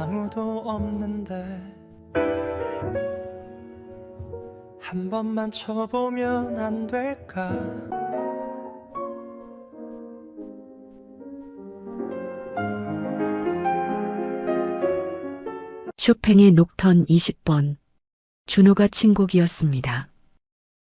아무도 없는데 한 번만 쳐보면 안 될까? 쇼팽의 녹턴 20번. 준호가 친 곡이었습니다.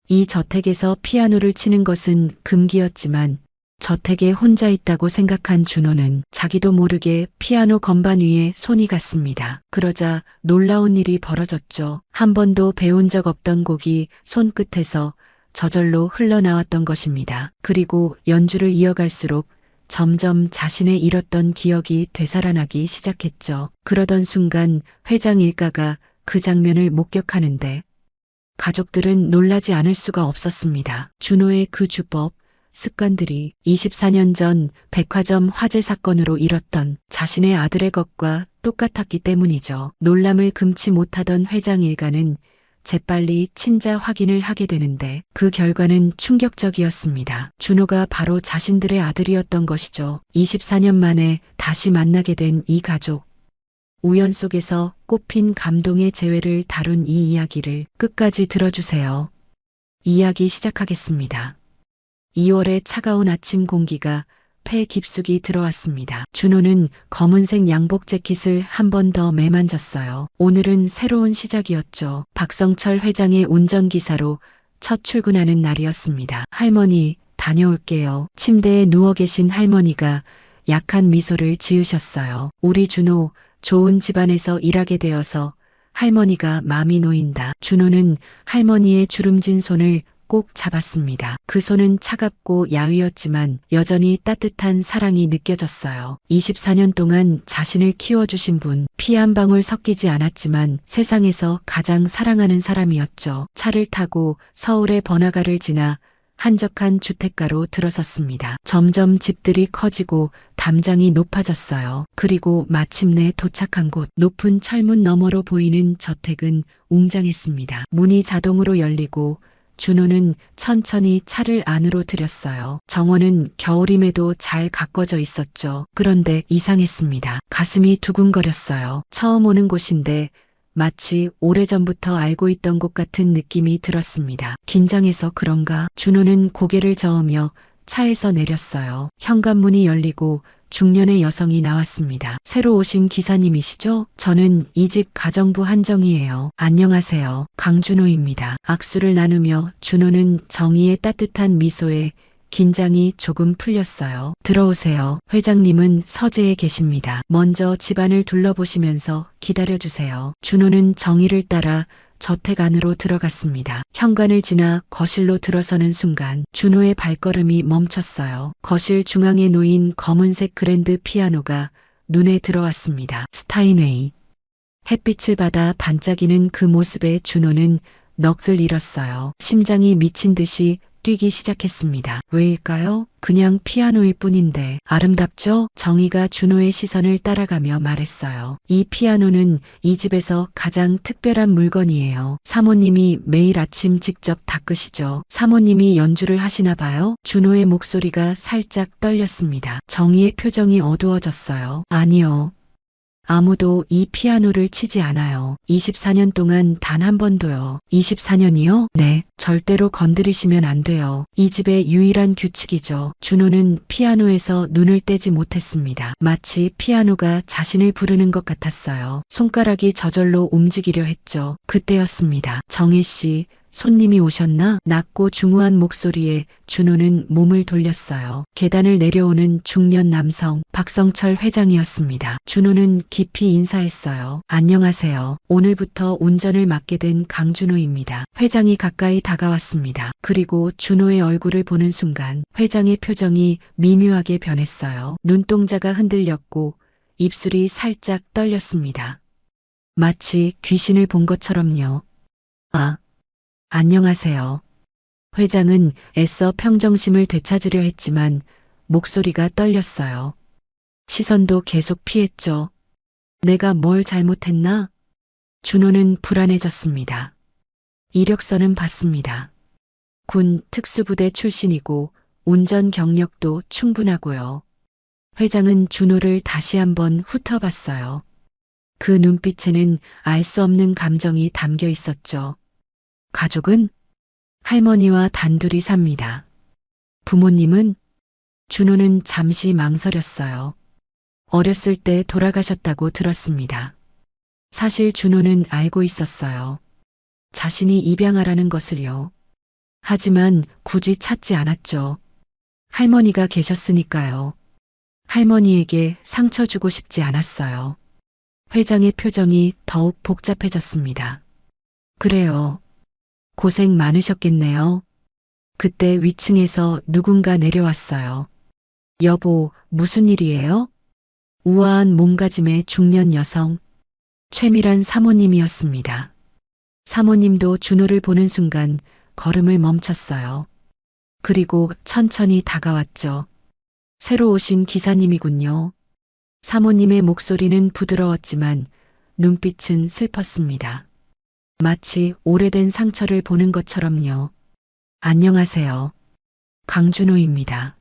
이 저택에서 피아노를 치는 것은 금기였지만 저택에 혼자 있다고 생각한 준호는 자기도 모르게 피아노 건반 위에 손이 갔습니다. 그러자 놀라운 일이 벌어졌죠. 한 번도 배운 적 없던 곡이 손끝에서 저절로 흘러나왔던 것입니다. 그리고 연주를 이어갈수록 점점 자신의 잃었던 기억이 되살아나기 시작했죠. 그러던 순간 회장 일가가 그 장면을 목격하는데 가족들은 놀라지 않을 수가 없었습니다. 준호의 그 주법, 습관들이 24년 전 백화점 화재 사건으로 잃었던 자신의 아들의 것과 똑같았기 때문이죠. 놀람을 금치 못하던 회장 일가는 재빨리 친자 확인을 하게 되는데 그 결과는 충격적이었습니다. 준호가 바로 자신들의 아들이었던 것이죠. 24년 만에 다시 만나게 된 이 가족. 우연 속에서 꽃핀 감동의 재회를 다룬 이 이야기를 끝까지 들어주세요. 이야기 시작하겠습니다. 2월의 차가운 아침 공기가 폐 깊숙이 들어왔습니다. 준호는 검은색 양복 재킷을 한 번 더 매만졌어요. 오늘은 새로운 시작이었죠. 박성철 회장의 운전기사로 첫 출근하는 날이었습니다. 할머니, 다녀올게요. 침대에 누워 계신 할머니가 약한 미소를 지으셨어요. 우리 준호, 좋은 집안에서 일하게 되어서 할머니가 마음이 놓인다. 준호는 할머니의 주름진 손을 꼭 잡았습니다. 그 손은 차갑고 야위었지만 여전히 따뜻한 사랑이 느껴졌어요. 24년 동안 자신을 키워주신 분, 피 한 방울 섞이지 않았지만 세상에서 가장 사랑하는 사람이었죠. 차를 타고 서울의 번화가를 지나 한적한 주택가로 들어섰습니다. 점점 집들이 커지고 담장이 높아졌어요. 그리고 마침내 도착한 곳, 높은 철문 너머로 보이는 저택은 웅장했습니다. 문이 자동으로 열리고 준호는 천천히 차를 안으로 들였어요. 정원은 겨울임에도 잘 가꿔져 있었죠. 그런데 이상했습니다. 가슴이 두근거렸어요. 처음 오는 곳인데 마치 오래전부터 알고 있던 곳 같은 느낌이 들었습니다. 긴장해서 그런가? 준호는 고개를 저으며 차에서 내렸어요. 현관문이 열리고 중년의 여성이 나왔습니다. 새로 오신 기사님이시죠? 저는 이 집 가정부 한정희예요. 안녕하세요. 강준호입니다. 악수를 나누며 준호는 정희의 따뜻한 미소에 긴장이 조금 풀렸어요. 들어오세요. 회장님은 서재에 계십니다. 먼저 집안을 둘러보시면서 기다려주세요. 준호는 정희를 따라 저택 안으로 들어갔습니다. 현관을 지나 거실로 들어서는 순간 준호의 발걸음이 멈췄어요. 거실 중앙에 놓인 검은색 그랜드 피아노가 눈에 들어왔습니다. 스타인웨이. 햇빛을 받아 반짝이는 그 모습에 준호는 넋을 잃었어요. 심장이 미친 듯이 뛰기 시작했습니다. 왜일까요? 그냥 피아노일 뿐인데 아름답죠? 정희가 준호의 시선을 따라가며 말했어요. 이 피아노는 이 집에서 가장 특별한 물건이에요. 사모님이 매일 아침 직접 닦으시죠. 사모님이 연주를 하시나 봐요? 준호의 목소리가 살짝 떨렸습니다. 정희의 표정이 어두워졌어요. 아니요. 아무도 이 피아노를 치지 않아요. 24년 동안 단 한 번도요. 24년이요? 네. 절대로 건드리시면 안 돼요. 이 집의 유일한 규칙이죠. 준호는 피아노에서 눈을 떼지 못했습니다. 마치 피아노가 자신을 부르는 것 같았어요. 손가락이 저절로 움직이려 했죠. 그때였습니다. 정혜 씨, 손님이 오셨나? 낮고 중후한 목소리에 준호는 몸을 돌렸어요. 계단을 내려오는 중년 남성 박성철 회장이었습니다. 준호는 깊이 인사했어요. 안녕하세요. 오늘부터 운전을 맡게 된 강준호입니다. 회장이 가까이 다가왔습니다. 그리고 준호의 얼굴을 보는 순간 회장의 표정이 미묘하게 변했어요. 눈동자가 흔들렸고 입술이 살짝 떨렸습니다. 마치 귀신을 본 것처럼요. 안녕하세요. 회장은 애써 평정심을 되찾으려 했지만 목소리가 떨렸어요. 시선도 계속 피했죠. 내가 뭘 잘못했나? 준호는 불안해졌습니다. 이력서는 봤습니다. 군 특수부대 출신이고 운전 경력도 충분하고요. 회장은 준호를 다시 한번 훑어봤어요. 그 눈빛에는 알 수 없는 감정이 담겨 있었죠. 가족은 할머니와 단둘이 삽니다. 부모님은 준호는 잠시 망설였어요. 어렸을 때 돌아가셨다고 들었습니다. 사실 준호는 알고 있었어요. 자신이 입양하라는 것을요. 하지만 굳이 찾지 않았죠. 할머니가 계셨으니까요. 할머니에게 상처 주고 싶지 않았어요. 회장의 표정이 더욱 복잡해졌습니다. 그래요. 고생 많으셨겠네요. 그때 위층에서 누군가 내려왔어요. 여보, 무슨 일이에요? 우아한 몸가짐의 중년 여성, 최미란 사모님이었습니다. 사모님도 준호를 보는 순간 걸음을 멈췄어요. 그리고 천천히 다가왔죠. 새로 오신 기사님이군요. 사모님의 목소리는 부드러웠지만 눈빛은 슬펐습니다. 마치 오래된 상처를 보는 것처럼요. 안녕하세요. 강준호입니다.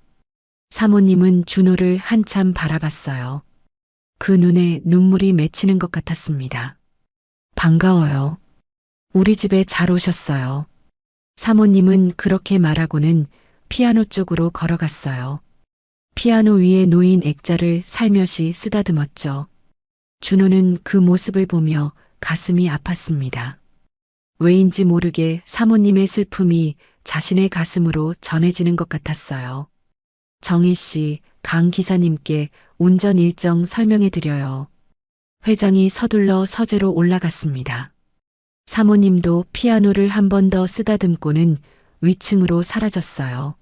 사모님은 준호를 한참 바라봤어요. 그 눈에 눈물이 맺히는 것 같았습니다. 반가워요. 우리 집에 잘 오셨어요. 사모님은 그렇게 말하고는 피아노 쪽으로 걸어갔어요. 피아노 위에 놓인 액자를 살며시 쓰다듬었죠. 준호는 그 모습을 보며 가슴이 아팠습니다. 왜인지 모르게 사모님의 슬픔이 자신의 가슴으로 전해지는 것 같았어요. 정희 씨, 강 기사님께 운전 일정 설명해 드려요. 회장이 서둘러 서재로 올라갔습니다. 사모님도 피아노를 한 번 더 쓰다듬고는 위층으로 사라졌어요.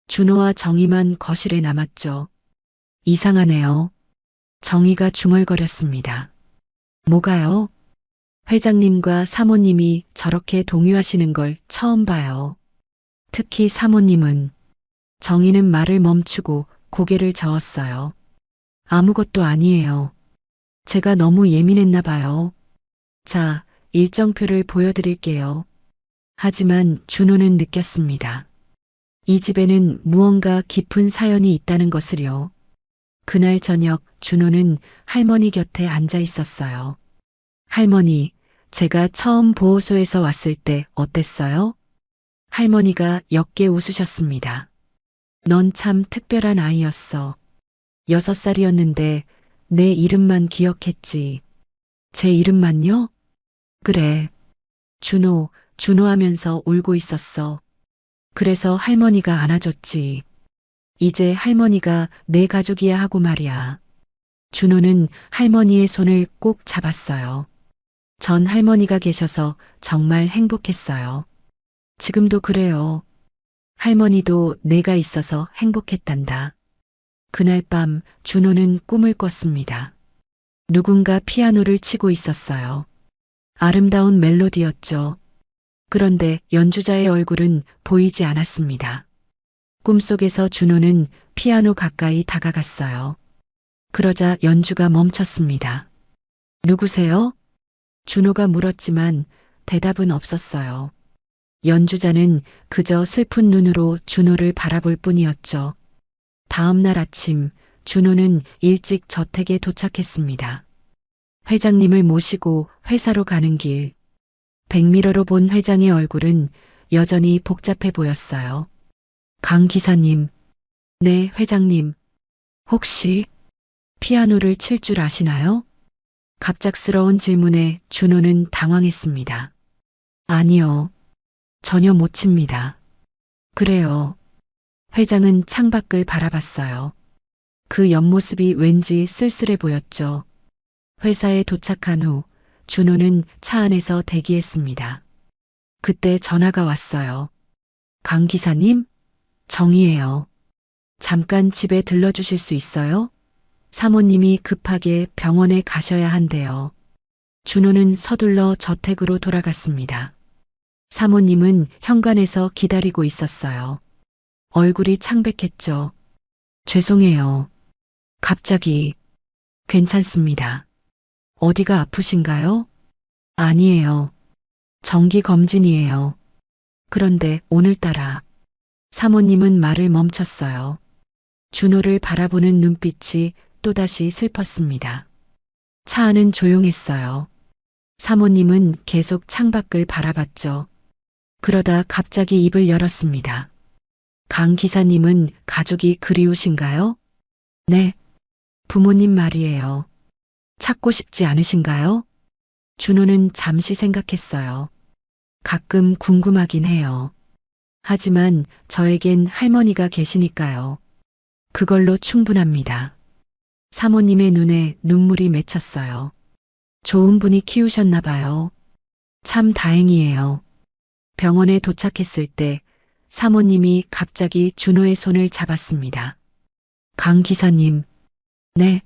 준호와 정희만 거실에 남았죠. 이상하네요. 정희가 중얼거렸습니다. 뭐가요? 회장님과 사모님이 저렇게 동요하시는 걸 처음 봐요. 특히 사모님은. 정희는 말을 멈추고 고개를 저었어요. 아무것도 아니에요. 제가 너무 예민했나 봐요. 자, 일정표를 보여드릴게요. 하지만 준호는 느꼈습니다. 이 집에는 무언가 깊은 사연이 있다는 것을요. 그날 저녁 준호는 할머니 곁에 앉아 있었어요. 할머니, 제가 처음 보호소에서 왔을 때 어땠어요? 할머니가 옅게 웃으셨습니다. 넌 참 특별한 아이였어. 6살이었는데 내 이름만 기억했지. 제 이름만요? 그래. 준호, 준호 하면서 울고 있었어. 그래서 할머니가 안아줬지. 이제 할머니가 내 가족이야 하고 말이야. 준호는 할머니의 손을 꼭 잡았어요. 전 할머니가 계셔서 정말 행복했어요. 지금도 그래요. 할머니도 내가 있어서 행복했단다. 그날 밤 준호는 꿈을 꿨습니다. 누군가 피아노를 치고 있었어요. 아름다운 멜로디였죠. 그런데 연주자의 얼굴은 보이지 않았습니다. 꿈속에서 준호는 피아노 가까이 다가갔어요. 그러자 연주가 멈췄습니다. 누구세요? 준호가 물었지만 대답은 없었어요. 연주자는 그저 슬픈 눈으로 준호를 바라볼 뿐이었죠. 다음 날 아침 준호는 일찍 저택에 도착했습니다. 회장님을 모시고 회사로 가는 길. 백미러로 본 회장의 얼굴은 여전히 복잡해 보였어요. 강 기사님. 네, 회장님. 혹시 피아노를 칠 줄 아시나요? 갑작스러운 질문에 준호는 당황했습니다. 아니요. 전혀 못 칩니다. 그래요. 회장은 창밖을 바라봤어요. 그 옆모습이 왠지 쓸쓸해 보였죠. 회사에 도착한 후 준호는 차 안에서 대기했습니다. 그때 전화가 왔어요. 강 기사님? 정희예요. 잠깐 집에 들러주실 수 있어요? 사모님이 급하게 병원에 가셔야 한대요. 준호는 서둘러 저택으로 돌아갔습니다. 사모님은 현관에서 기다리고 있었어요. 얼굴이 창백했죠. 죄송해요. 갑자기. 괜찮습니다. 어디가 아프신가요? 아니에요. 정기 검진이에요. 그런데 오늘따라 사모님은 말을 멈췄어요. 준호를 바라보는 눈빛이 또다시 슬펐습니다. 차 안은 조용했어요. 사모님은 계속 창밖을 바라봤죠. 그러다 갑자기 입을 열었습니다. 강 기사님은 가족이 그리우신가요? 네. 부모님 말이에요. 찾고 싶지 않으신가요? 준호는 잠시 생각했어요. 가끔 궁금하긴 해요. 하지만 저에겐 할머니가 계시니까요. 그걸로 충분합니다. 사모님의 눈에 눈물이 맺혔어요. 좋은 분이 키우셨나 봐요. 참 다행이에요. 병원에 도착했을 때 사모님이 갑자기 준호의 손을 잡았습니다. 강 기사님, 네.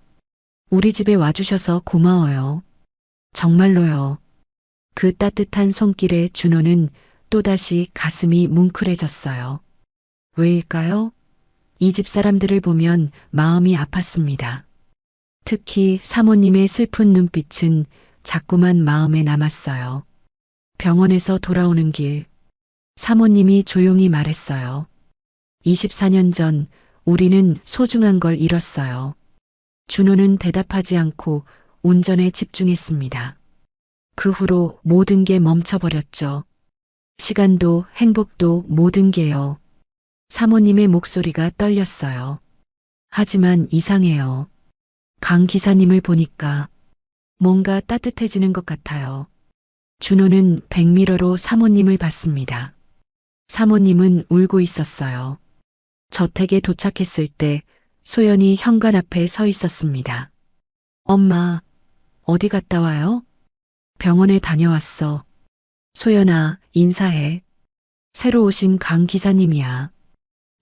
우리 집에 와주셔서 고마워요. 정말로요. 그 따뜻한 손길에 준호는 또다시 가슴이 뭉클해졌어요. 왜일까요? 이 집 사람들을 보면 마음이 아팠습니다. 특히 사모님의 슬픈 눈빛은 자꾸만 마음에 남았어요. 병원에서 돌아오는 길, 사모님이 조용히 말했어요. 24년 전 우리는 소중한 걸 잃었어요. 준호는 대답하지 않고 운전에 집중했습니다. 그 후로 모든 게 멈춰버렸죠. 시간도 행복도 모든 게요. 사모님의 목소리가 떨렸어요. 하지만 이상해요. 강 기사님을 보니까 뭔가 따뜻해지는 것 같아요. 준호는 백미러로 사모님을 봤습니다. 사모님은 울고 있었어요. 저택에 도착했을 때 소연이 현관 앞에 서 있었습니다. 엄마, 어디 갔다 와요? 병원에 다녀왔어. 소연아, 인사해. 새로 오신 강 기사님이야.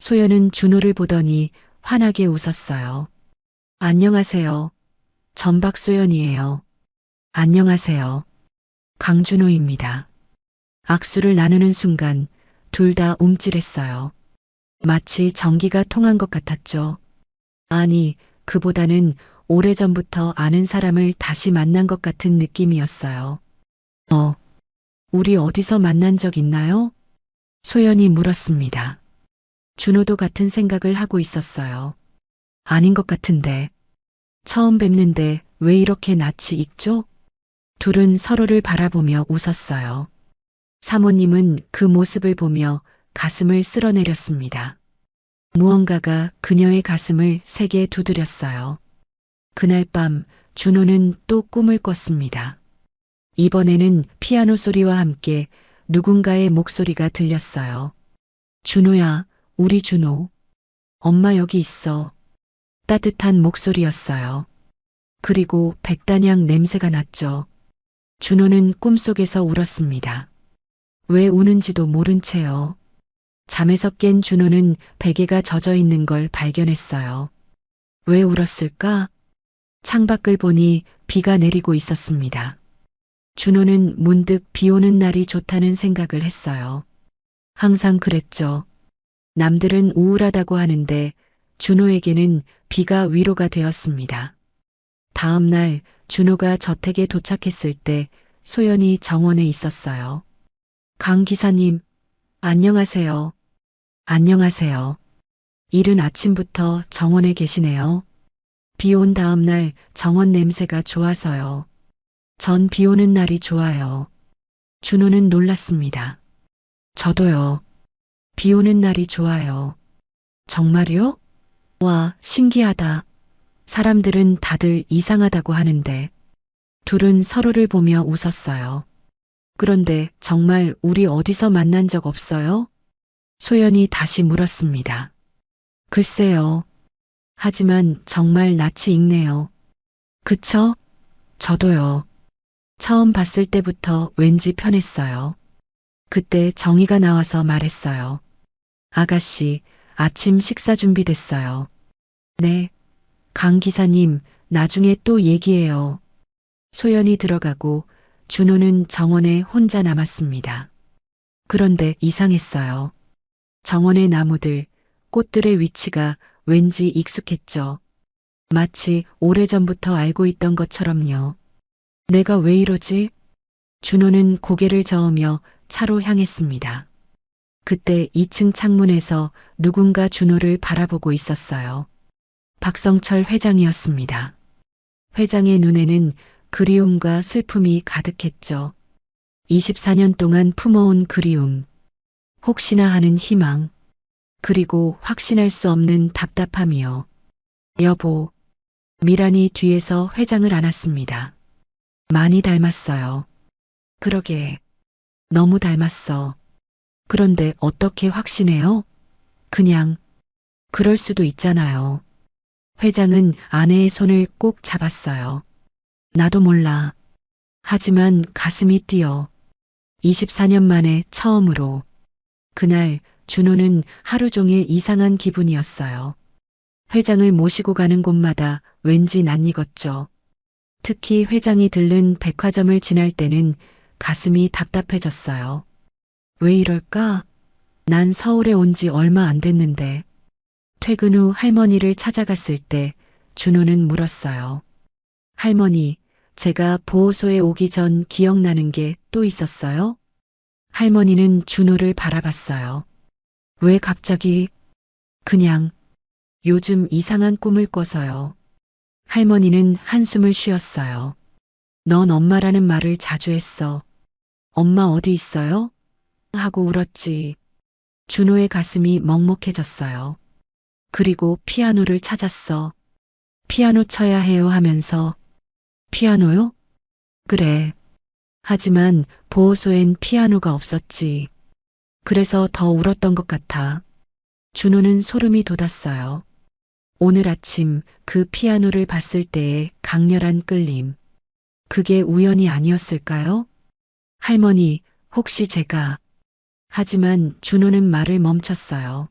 소연은 준호를 보더니 환하게 웃었어요. 안녕하세요. 전박소연이에요. 안녕하세요. 강준호입니다. 악수를 나누는 순간 둘 다 움찔했어요. 마치 전기가 통한 것 같았죠. 아니, 그보다는 오래전부터 아는 사람을 다시 만난 것 같은 느낌이었어요. 우리 어디서 만난 적 있나요? 소연이 물었습니다. 준호도 같은 생각을 하고 있었어요. 아닌 것 같은데. 처음 뵙는데 왜 이렇게 낯이 익죠? 둘은 서로를 바라보며 웃었어요. 사모님은 그 모습을 보며 가슴을 쓸어내렸습니다. 무언가가 그녀의 가슴을 세게 두드렸어요. 그날 밤 준호는 또 꿈을 꿨습니다. 이번에는 피아노 소리와 함께 누군가의 목소리가 들렸어요. 준호야, 우리 준호. 엄마 여기 있어. 따뜻한 목소리였어요. 그리고 백단향 냄새가 났죠. 준호는 꿈속에서 울었습니다. 왜 우는지도 모른 채요. 잠에서 깬 준호는 베개가 젖어 있는 걸 발견했어요. 왜 울었을까? 창밖을 보니 비가 내리고 있었습니다. 준호는 문득 비 오는 날이 좋다는 생각을 했어요. 항상 그랬죠. 남들은 우울하다고 하는데 준호에게는 비가 위로가 되었습니다. 다음 날 준호가 저택에 도착했을 때 소연이 정원에 있었어요. 강 기사님, 안녕하세요. 안녕하세요. 이른 아침부터 정원에 계시네요. 비 온 다음 날 정원 냄새가 좋아서요. 전 비 오는 날이 좋아요. 준호는 놀랐습니다. 저도요. 비 오는 날이 좋아요. 정말요? 와, 신기하다. 사람들은 다들 이상하다고 하는데. 둘은 서로를 보며 웃었어요. 그런데 정말 우리 어디서 만난 적 없어요? 소연이 다시 물었습니다. 글쎄요. 하지만 정말 낯이 익네요. 그쵸? 저도요. 처음 봤을 때부터 왠지 편했어요. 그때 정희가 나와서 말했어요. 아가씨, 아침 식사 준비됐어요. 네. 강 기사님, 나중에 또 얘기해요. 소연이 들어가고 준호는 정원에 혼자 남았습니다. 그런데 이상했어요. 정원의 나무들, 꽃들의 위치가 왠지 익숙했죠. 마치 오래전부터 알고 있던 것처럼요. 내가 왜 이러지? 준호는 고개를 저으며 차로 향했습니다. 그때 2층 창문에서 누군가 준호를 바라보고 있었어요. 박성철 회장이었습니다. 회장의 눈에는 그리움과 슬픔이 가득했죠. 24년 동안 품어온 그리움, 혹시나 하는 희망, 그리고 확신할 수 없는 답답함이요. 여보, 미란이 뒤에서 회장을 안았습니다. 많이 닮았어요. 그러게, 너무 닮았어. 그런데 어떻게 확신해요? 그냥, 그럴 수도 있잖아요. 회장은 아내의 손을 꼭 잡았어요. 나도 몰라. 하지만 가슴이 뛰어. 24년 만에 처음으로. 그날 준호는 하루 종일 이상한 기분이었어요. 회장을 모시고 가는 곳마다 왠지 낯익었죠. 특히 회장이 들른 백화점을 지날 때는 가슴이 답답해졌어요. 왜 이럴까? 난 서울에 온 지 얼마 안 됐는데. 퇴근 후 할머니를 찾아갔을 때 준호는 물었어요. 할머니, 제가 보호소에 오기 전 기억나는 게 또 있었어요? 할머니는 준호를 바라봤어요. 왜 갑자기? 그냥 요즘 이상한 꿈을 꿔서요. 할머니는 한숨을 쉬었어요. 넌 엄마라는 말을 자주 했어. 엄마 어디 있어요? 하고 울었지. 준호의 가슴이 먹먹해졌어요. 그리고 피아노를 찾았어. 피아노 쳐야 해요 하면서. 피아노요? 그래. 하지만 보호소엔 피아노가 없었지. 그래서 더 울었던 것 같아. 준호는 소름이 돋았어요. 오늘 아침 그 피아노를 봤을 때의 강렬한 끌림. 그게 우연이 아니었을까요? 할머니, 혹시 제가... 하지만 준호는 말을 멈췄어요.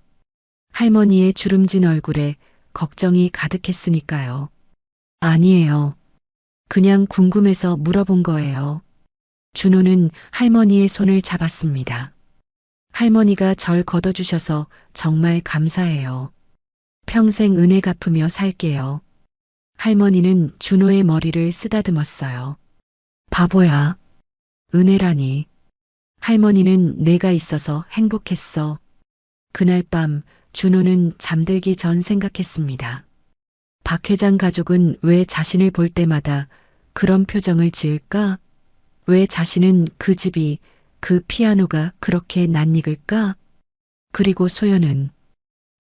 할머니의 주름진 얼굴에 걱정이 가득했으니까요. 아니에요. 그냥 궁금해서 물어본 거예요. 준호는 할머니의 손을 잡았습니다. 할머니가 절 걷어주셔서 정말 감사해요. 평생 은혜 갚으며 살게요. 할머니는 준호의 머리를 쓰다듬었어요. 바보야. 은혜라니. 할머니는 내가 있어서 행복했어. 그날 밤 준호는 잠들기 전 생각했습니다. 박 회장 가족은 왜 자신을 볼 때마다 그런 표정을 지을까? 왜 자신은 그 집이, 그 피아노가 그렇게 낯익을까? 그리고 소연은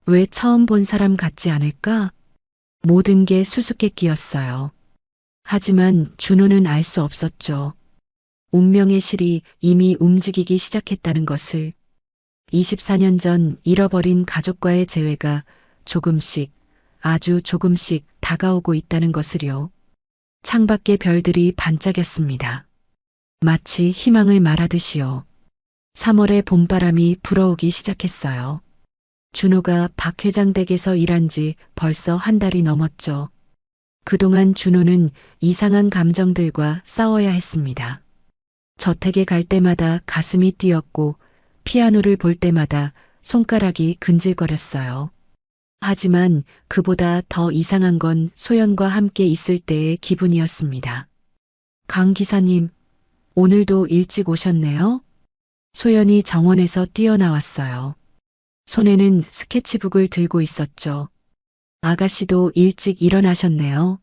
왜 처음 본 사람 같지 않을까? 모든 게 수수께끼였어요. 하지만 준호는 알 수 없었죠. 운명의 실이 이미 움직이기 시작했다는 것을. 24년 전 잃어버린 가족과의 재회가 조금씩, 아주 조금씩 다가오고 있다는 것을요. 창밖의 별들이 반짝였습니다. 마치 희망을 말하듯이요. 3월의 봄바람이 불어오기 시작했어요. 준호가 박 회장 댁에서 일한 지 벌써 한 달이 넘었죠. 그동안 준호는 이상한 감정들과 싸워야 했습니다. 저택에 갈 때마다 가슴이 뛰었고 피아노를 볼 때마다 손가락이 근질거렸어요. 하지만 그보다 더 이상한 건 소연과 함께 있을 때의 기분이었습니다. 강 기사님, 오늘도 일찍 오셨네요? 소연이 정원에서 뛰어나왔어요. 손에는 스케치북을 들고 있었죠. 아가씨도 일찍 일어나셨네요.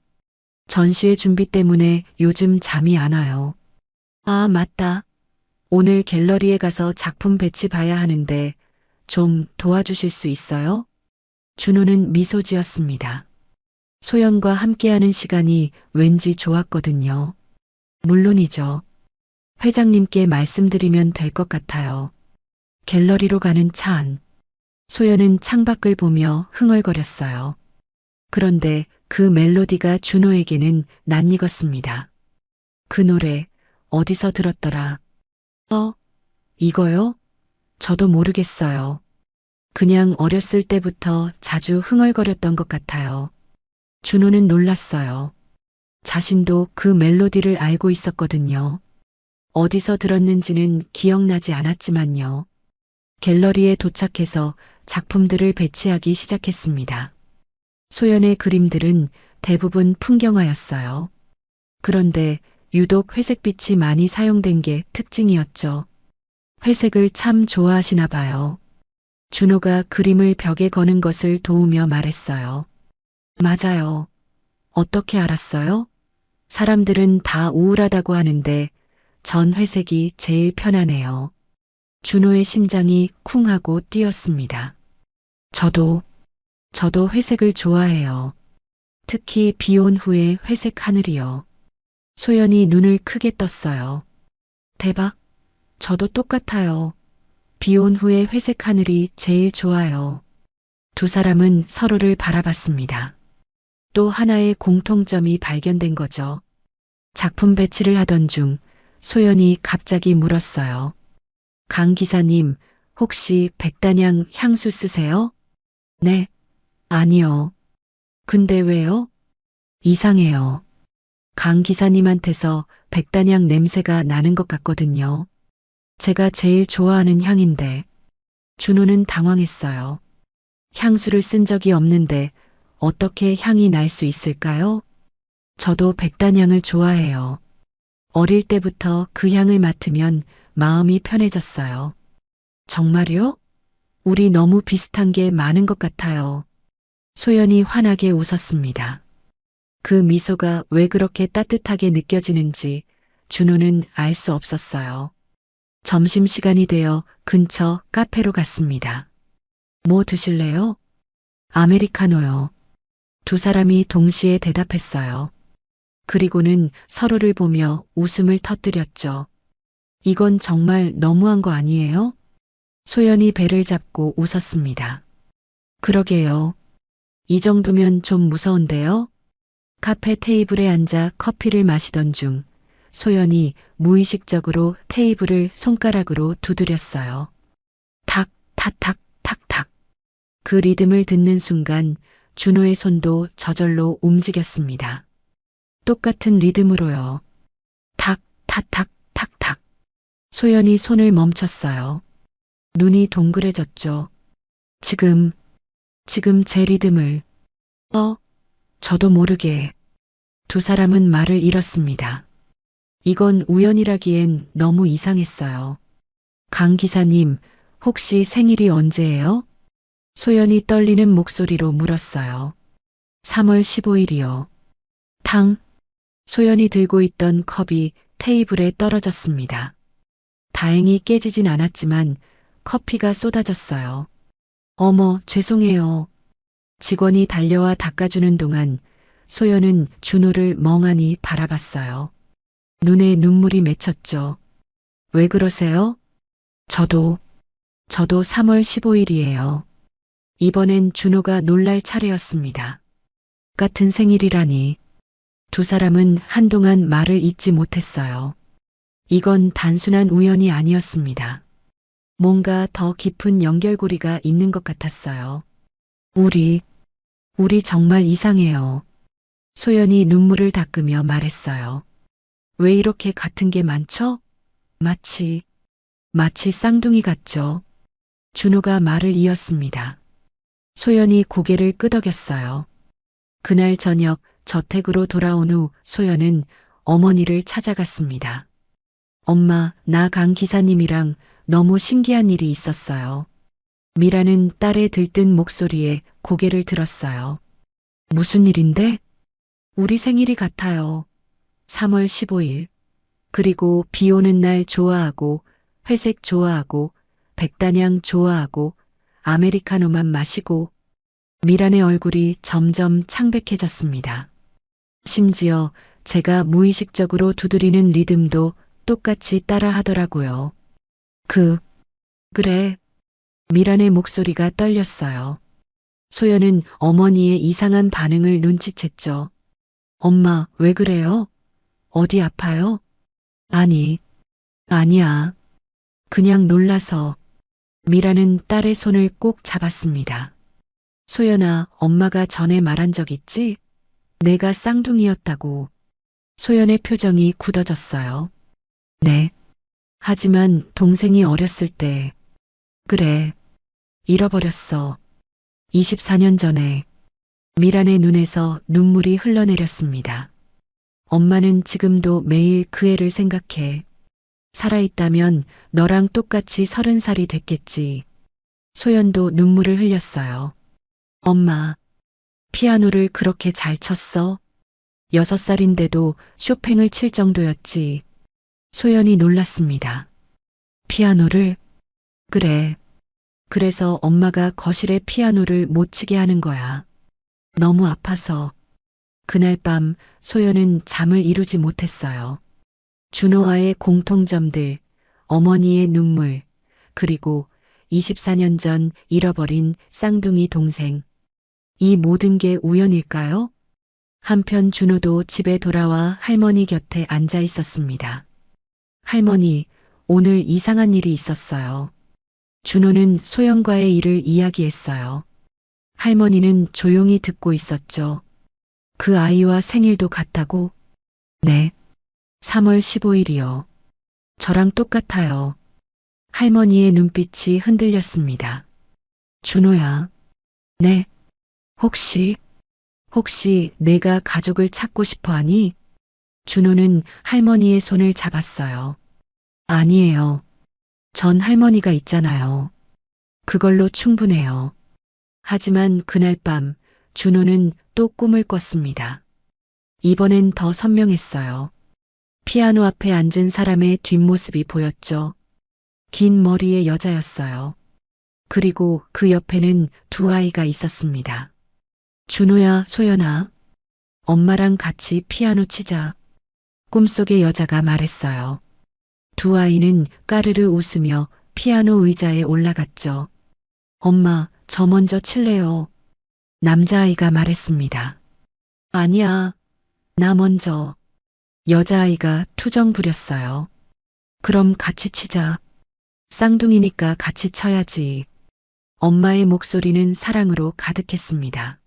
전시회 준비 때문에 요즘 잠이 안 와요. 아, 맞다. 오늘 갤러리에 가서 작품 배치 봐야 하는데 좀 도와주실 수 있어요? 준호는 미소 지었습니다. 소연과 함께하는 시간이 왠지 좋았거든요. 물론이죠. 회장님께 말씀드리면 될 것 같아요. 갤러리로 가는 차 안. 소연은 창밖을 보며 흥얼거렸어요. 그런데 그 멜로디가 준호에게는 낯익었습니다. 그 노래 어디서 들었더라? 이거요? 저도 모르겠어요. 그냥 어렸을 때부터 자주 흥얼거렸던 것 같아요. 준호는 놀랐어요. 자신도 그 멜로디를 알고 있었거든요. 어디서 들었는지는 기억나지 않았지만요. 갤러리에 도착해서 작품들을 배치하기 시작했습니다. 소연의 그림들은 대부분 풍경화였어요. 그런데 유독 회색빛이 많이 사용된 게 특징이었죠. 회색을 참 좋아하시나 봐요. 준호가 그림을 벽에 거는 것을 도우며 말했어요. 맞아요. 어떻게 알았어요? 사람들은 다 우울하다고 하는데 전 회색이 제일 편하네요. 준호의 심장이 쿵 하고 뛰었습니다. 저도 회색을 좋아해요. 특히 비 온 후에 회색 하늘이요. 소연이 눈을 크게 떴어요. 대박, 저도 똑같아요. 비 온 후에 회색 하늘이 제일 좋아요. 두 사람은 서로를 바라봤습니다. 또 하나의 공통점이 발견된 거죠. 작품 배치를 하던 중 소연이 갑자기 물었어요. 강 기사님, 혹시 백단향 향수 쓰세요? 네, 아니요. 근데 왜요? 이상해요. 강 기사님한테서 백단향 냄새가 나는 것 같거든요. 제가 제일 좋아하는 향인데. 준호는 당황했어요. 향수를 쓴 적이 없는데 어떻게 향이 날 수 있을까요? 저도 백단향을 좋아해요. 어릴 때부터 그 향을 맡으면 마음이 편해졌어요. 정말요? 우리 너무 비슷한 게 많은 것 같아요. 소연이 환하게 웃었습니다. 그 미소가 왜 그렇게 따뜻하게 느껴지는지 준호는 알 수 없었어요. 점심시간이 되어 근처 카페로 갔습니다. 뭐 드실래요? 아메리카노요. 두 사람이 동시에 대답했어요. 그리고는 서로를 보며 웃음을 터뜨렸죠. 이건 정말 너무한 거 아니에요? 소연이 배를 잡고 웃었습니다. 그러게요. 이 정도면 좀 무서운데요? 카페 테이블에 앉아 커피를 마시던 중 소연이 무의식적으로 테이블을 손가락으로 두드렸어요. 탁, 탁, 탁, 탁, 탁. 그 리듬을 듣는 순간 준호의 손도 저절로 움직였습니다. 똑같은 리듬으로요. 탁, 탁, 탁, 탁, 탁. 소연이 손을 멈췄어요. 눈이 동그래졌죠. 지금 제 리듬을. 저도 모르게. 두 사람은 말을 잃었습니다. 이건 우연이라기엔 너무 이상했어요. 강 기사님, 혹시 생일이 언제예요? 소연이 떨리는 목소리로 물었어요. 3월 15일이요. 탕. 소연이 들고 있던 컵이 테이블에 떨어졌습니다. 다행히 깨지진 않았지만 커피가 쏟아졌어요. 어머, 죄송해요. 직원이 달려와 닦아주는 동안 소연은 준호를 멍하니 바라봤어요. 눈에 눈물이 맺혔죠. 왜 그러세요? 저도 3월 15일이에요. 이번엔 준호가 놀랄 차례였습니다. 같은 생일이라니. 두 사람은 한동안 말을 잇지 못했어요. 이건 단순한 우연이 아니었습니다. 뭔가 더 깊은 연결고리가 있는 것 같았어요. 우리 정말 이상해요. 소연이 눈물을 닦으며 말했어요. 왜 이렇게 같은 게 많죠? 마치 쌍둥이 같죠? 준호가 말을 이었습니다. 소연이 고개를 끄덕였어요. 그날 저녁 저택으로 돌아온 후 소연은 어머니를 찾아갔습니다. 엄마, 나 강 기사님이랑 너무 신기한 일이 있었어요. 미라는 딸의 들뜬 목소리에 고개를 들었어요. 무슨 일인데? 우리 생일이 같아요. 3월 15일. 그리고 비 오는 날 좋아하고, 회색 좋아하고, 백단향 좋아하고, 아메리카노만 마시고. 미란의 얼굴이 점점 창백해졌습니다. 심지어 제가 무의식적으로 두드리는 리듬도 똑같이 따라 하더라고요. 그래. 미란의 목소리가 떨렸어요. 소연은 어머니의 이상한 반응을 눈치챘죠. 엄마, 왜 그래요? 어디 아파요? 아니야. 그냥 놀라서. 미라는 딸의 손을 꼭 잡았습니다. 소연아, 엄마가 전에 말한 적 있지? 내가 쌍둥이였다고. 소연의 표정이 굳어졌어요. 네. 하지만 동생이 어렸을 때. 그래. 잃어버렸어. 24년 전에. 미란의 눈에서 눈물이 흘러내렸습니다. 엄마는 지금도 매일 그 애를 생각해. 살아있다면 너랑 똑같이 30살이 됐겠지. 소연도 눈물을 흘렸어요. 엄마, 피아노를 그렇게 잘 쳤어? 6살인데도 쇼팽을 칠 정도였지. 소연이 놀랐습니다. 피아노를? 그래. 그래서 엄마가 거실에 피아노를 못 치게 하는 거야. 너무 아파서. 그날 밤 소연은 잠을 이루지 못했어요. 준호와의 공통점들, 어머니의 눈물, 그리고 24년 전 잃어버린 쌍둥이 동생. 이 모든 게 우연일까요? 한편 준호도 집에 돌아와 할머니 곁에 앉아 있었습니다. 할머니, 오늘 이상한 일이 있었어요. 준호는 소연과의 일을 이야기했어요. 할머니는 조용히 듣고 있었죠. 그 아이와 생일도 같다고? 네. 3월 15일이요. 저랑 똑같아요. 할머니의 눈빛이 흔들렸습니다. 준호야. 네. 혹시 내가 가족을 찾고 싶어 하니? 준호는 할머니의 손을 잡았어요. 아니에요. 전 할머니가 있잖아요. 그걸로 충분해요. 하지만 그날 밤 준호는 또 꿈을 꿨습니다. 이번엔 더 선명했어요. 피아노 앞에 앉은 사람의 뒷모습이 보였죠. 긴 머리의 여자였어요. 그리고 그 옆에는 두 아이가 있었습니다. 준호야, 소연아. 엄마랑 같이 피아노 치자. 꿈속의 여자가 말했어요. 두 아이는 까르르 웃으며 피아노 의자에 올라갔죠. 엄마, 저 먼저 칠래요. 남자아이가 말했습니다. 아니야, 나 먼저. 여자아이가 투정 부렸어요. 그럼 같이 치자. 쌍둥이니까 같이 쳐야지. 엄마의 목소리는 사랑으로 가득했습니다.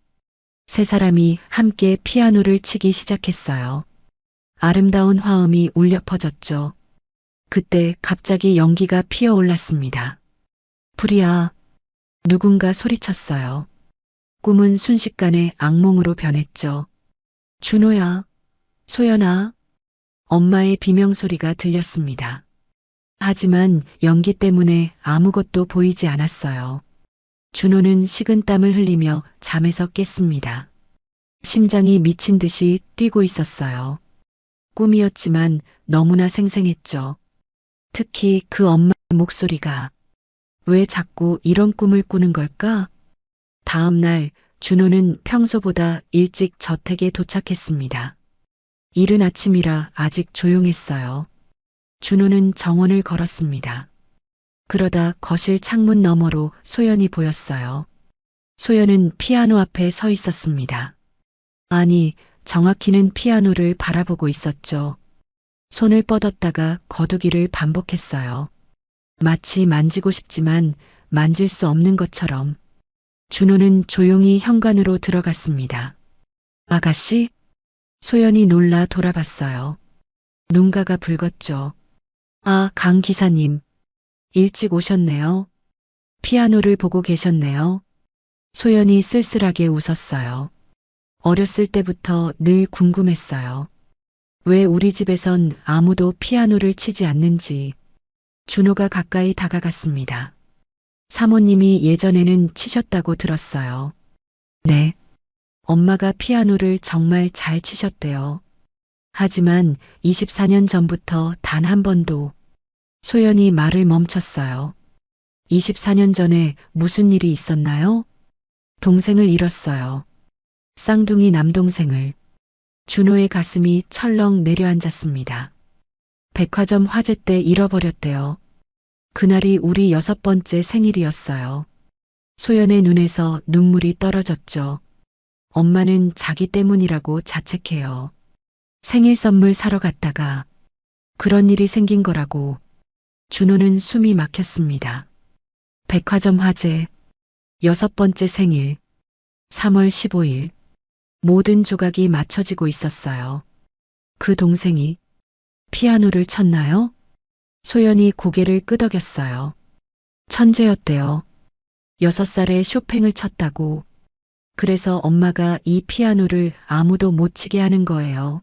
세 사람이 함께 피아노를 치기 시작했어요. 아름다운 화음이 울려 퍼졌죠. 그때 갑자기 연기가 피어올랐습니다. 불이야. 누군가 소리쳤어요. 꿈은 순식간에 악몽으로 변했죠. 준호야, 소연아. 엄마의 비명소리가 들렸습니다. 하지만 연기 때문에 아무것도 보이지 않았어요. 준호는 식은땀을 흘리며 잠에서 깼습니다. 심장이 미친 듯이 뛰고 있었어요. 꿈이었지만 너무나 생생했죠. 특히 그 엄마의 목소리가. 왜 자꾸 이런 꿈을 꾸는 걸까? 다음 날 준호는 평소보다 일찍 저택에 도착했습니다. 이른 아침이라 아직 조용했어요. 준호는 정원을 걸었습니다. 그러다 거실 창문 너머로 소연이 보였어요. 소연은 피아노 앞에 서 있었습니다. 아니, 정확히는 피아노를 바라보고 있었죠. 손을 뻗었다가 거두기를 반복했어요. 마치 만지고 싶지만 만질 수 없는 것처럼. 준호는 조용히 현관으로 들어갔습니다. 아가씨? 소연이 놀라 돌아봤어요. 눈가가 붉었죠. 아, 강 기사님. 일찍 오셨네요. 피아노를 보고 계셨네요. 소연이 쓸쓸하게 웃었어요. 어렸을 때부터 늘 궁금했어요. 왜 우리 집에선 아무도 피아노를 치지 않는지. 준호가 가까이 다가갔습니다. 사모님이 예전에는 치셨다고 들었어요. 네. 엄마가 피아노를 정말 잘 치셨대요. 하지만 24년 전부터 단 한 번도. 소연이 말을 멈췄어요. 24년 전에 무슨 일이 있었나요? 동생을 잃었어요. 쌍둥이 남동생을. 준호의 가슴이 철렁 내려앉았습니다. 백화점 화재 때 잃어버렸대요. 그날이 우리 6번째 생일이었어요. 소연의 눈에서 눈물이 떨어졌죠. 엄마는 자기 때문이라고 자책해요. 생일 선물 사러 갔다가 그런 일이 생긴 거라고. 준호는 숨이 막혔습니다. 백화점 화재, 6번째 생일, 3월 15일. 모든 조각이 맞춰지고 있었어요. 그 동생이 피아노를 쳤나요? 소연이 고개를 끄덕였어요. 천재였대요. 6살에 쇼팽을 쳤다고. 그래서 엄마가 이 피아노를 아무도 못 치게 하는 거예요.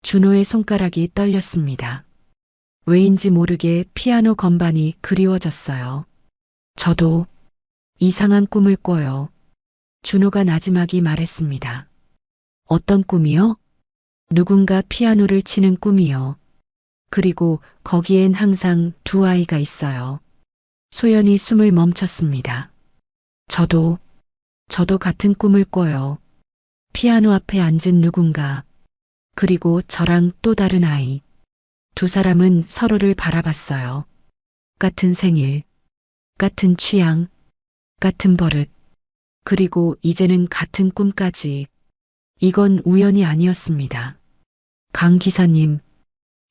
준호의 손가락이 떨렸습니다. 왜인지 모르게 피아노 건반이 그리워졌어요. 저도 이상한 꿈을 꿔요. 준호가 나지막이 말했습니다. 어떤 꿈이요? 누군가 피아노를 치는 꿈이요. 그리고 거기엔 항상 두 아이가 있어요. 소연이 숨을 멈췄습니다. 저도 같은 꿈을 꿔요. 피아노 앞에 앉은 누군가, 그리고 저랑 또 다른 아이. 두 사람은 서로를 바라봤어요. 같은 생일, 같은 취향, 같은 버릇, 그리고 이제는 같은 꿈까지. 이건 우연이 아니었습니다. 강 기사님,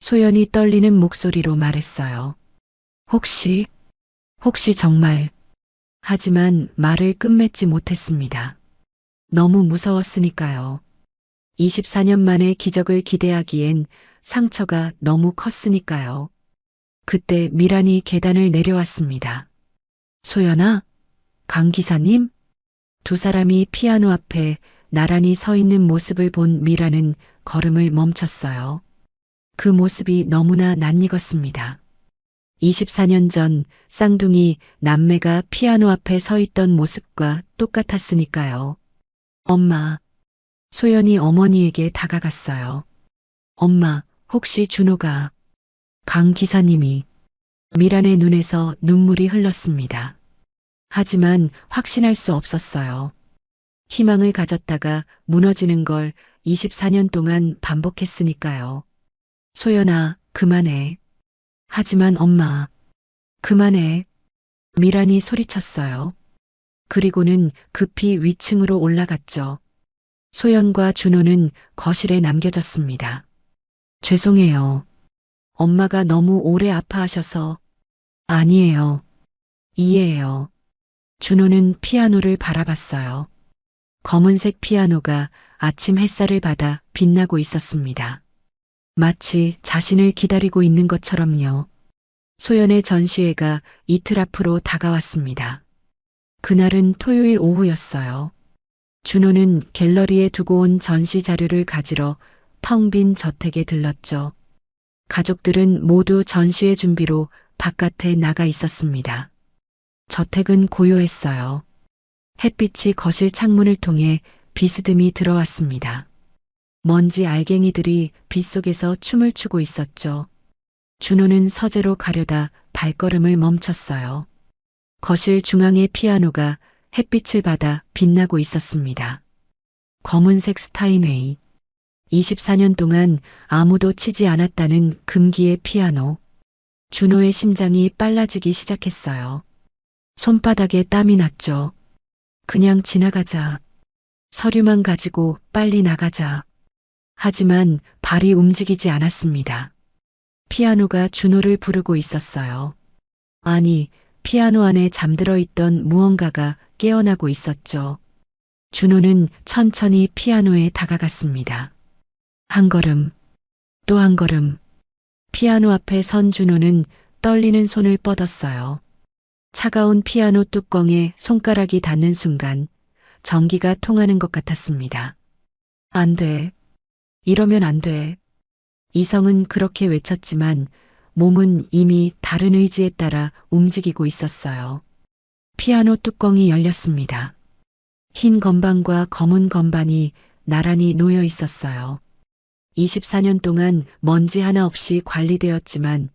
소연이 떨리는 목소리로 말했어요. 혹시 정말. 하지만 말을 끝맺지 못했습니다. 너무 무서웠으니까요. 24년 만에 기적을 기대하기엔 상처가 너무 컸으니까요. 그때 미란이 계단을 내려왔습니다. 소연아, 강 기사님? 두 사람이 피아노 앞에 나란히 서 있는 모습을 본 미란은 걸음을 멈췄어요. 그 모습이 너무나 낯익었습니다. 24년 전 쌍둥이 남매가 피아노 앞에 서 있던 모습과 똑같았으니까요. 엄마. 소연이 어머니에게 다가갔어요. 엄마, 혹시 준호가. 강 기사님이. 미란의 눈에서 눈물이 흘렀습니다. 하지만 확신할 수 없었어요. 희망을 가졌다가 무너지는 걸 24년 동안 반복했으니까요. 소연아, 그만해. 하지만 엄마, 그만해. 미란이 소리쳤어요. 그리고는 급히 위층으로 올라갔죠. 소연과 준호는 거실에 남겨졌습니다. 죄송해요. 엄마가 너무 오래 아파하셔서. 아니에요. 이해해요. 준호는 피아노를 바라봤어요. 검은색 피아노가 아침 햇살을 받아 빛나고 있었습니다. 마치 자신을 기다리고 있는 것처럼요. 소연의 전시회가 이틀 앞으로 다가왔습니다. 그날은 토요일 오후였어요. 준호는 갤러리에 두고 온 전시 자료를 가지러 텅 빈 저택에 들렀죠. 가족들은 모두 전시회 준비로 바깥에 나가 있었습니다. 저택은 고요했어요. 햇빛이 거실 창문을 통해 비스듬히 들어왔습니다. 먼지 알갱이들이 빗속에서 춤을 추고 있었죠. 준호는 서재로 가려다 발걸음을 멈췄어요. 거실 중앙의 피아노가 햇빛을 받아 빛나고 있었습니다. 검은색 스타인웨이. 24년 동안 아무도 치지 않았다는 금기의 피아노. 준호의 심장이 빨라지기 시작했어요. 손바닥에 땀이 났죠. 그냥 지나가자. 서류만 가지고 빨리 나가자. 하지만 발이 움직이지 않았습니다. 피아노가 준호를 부르고 있었어요. 아니, 피아노 안에 잠들어 있던 무언가가 깨어나고 있었죠. 준호는 천천히 피아노에 다가갔습니다. 한 걸음, 또 한 걸음. 피아노 앞에 선 준호는 떨리는 손을 뻗었어요. 차가운 피아노 뚜껑에 손가락이 닿는 순간 전기가 통하는 것 같았습니다. 안 돼. 이러면 안 돼. 이성은 그렇게 외쳤지만 몸은 이미 다른 의지에 따라 움직이고 있었어요. 피아노 뚜껑이 열렸습니다. 흰 건반과 검은 건반이 나란히 놓여 있었어요. 24년 동안 먼지 하나 없이 관리되었지만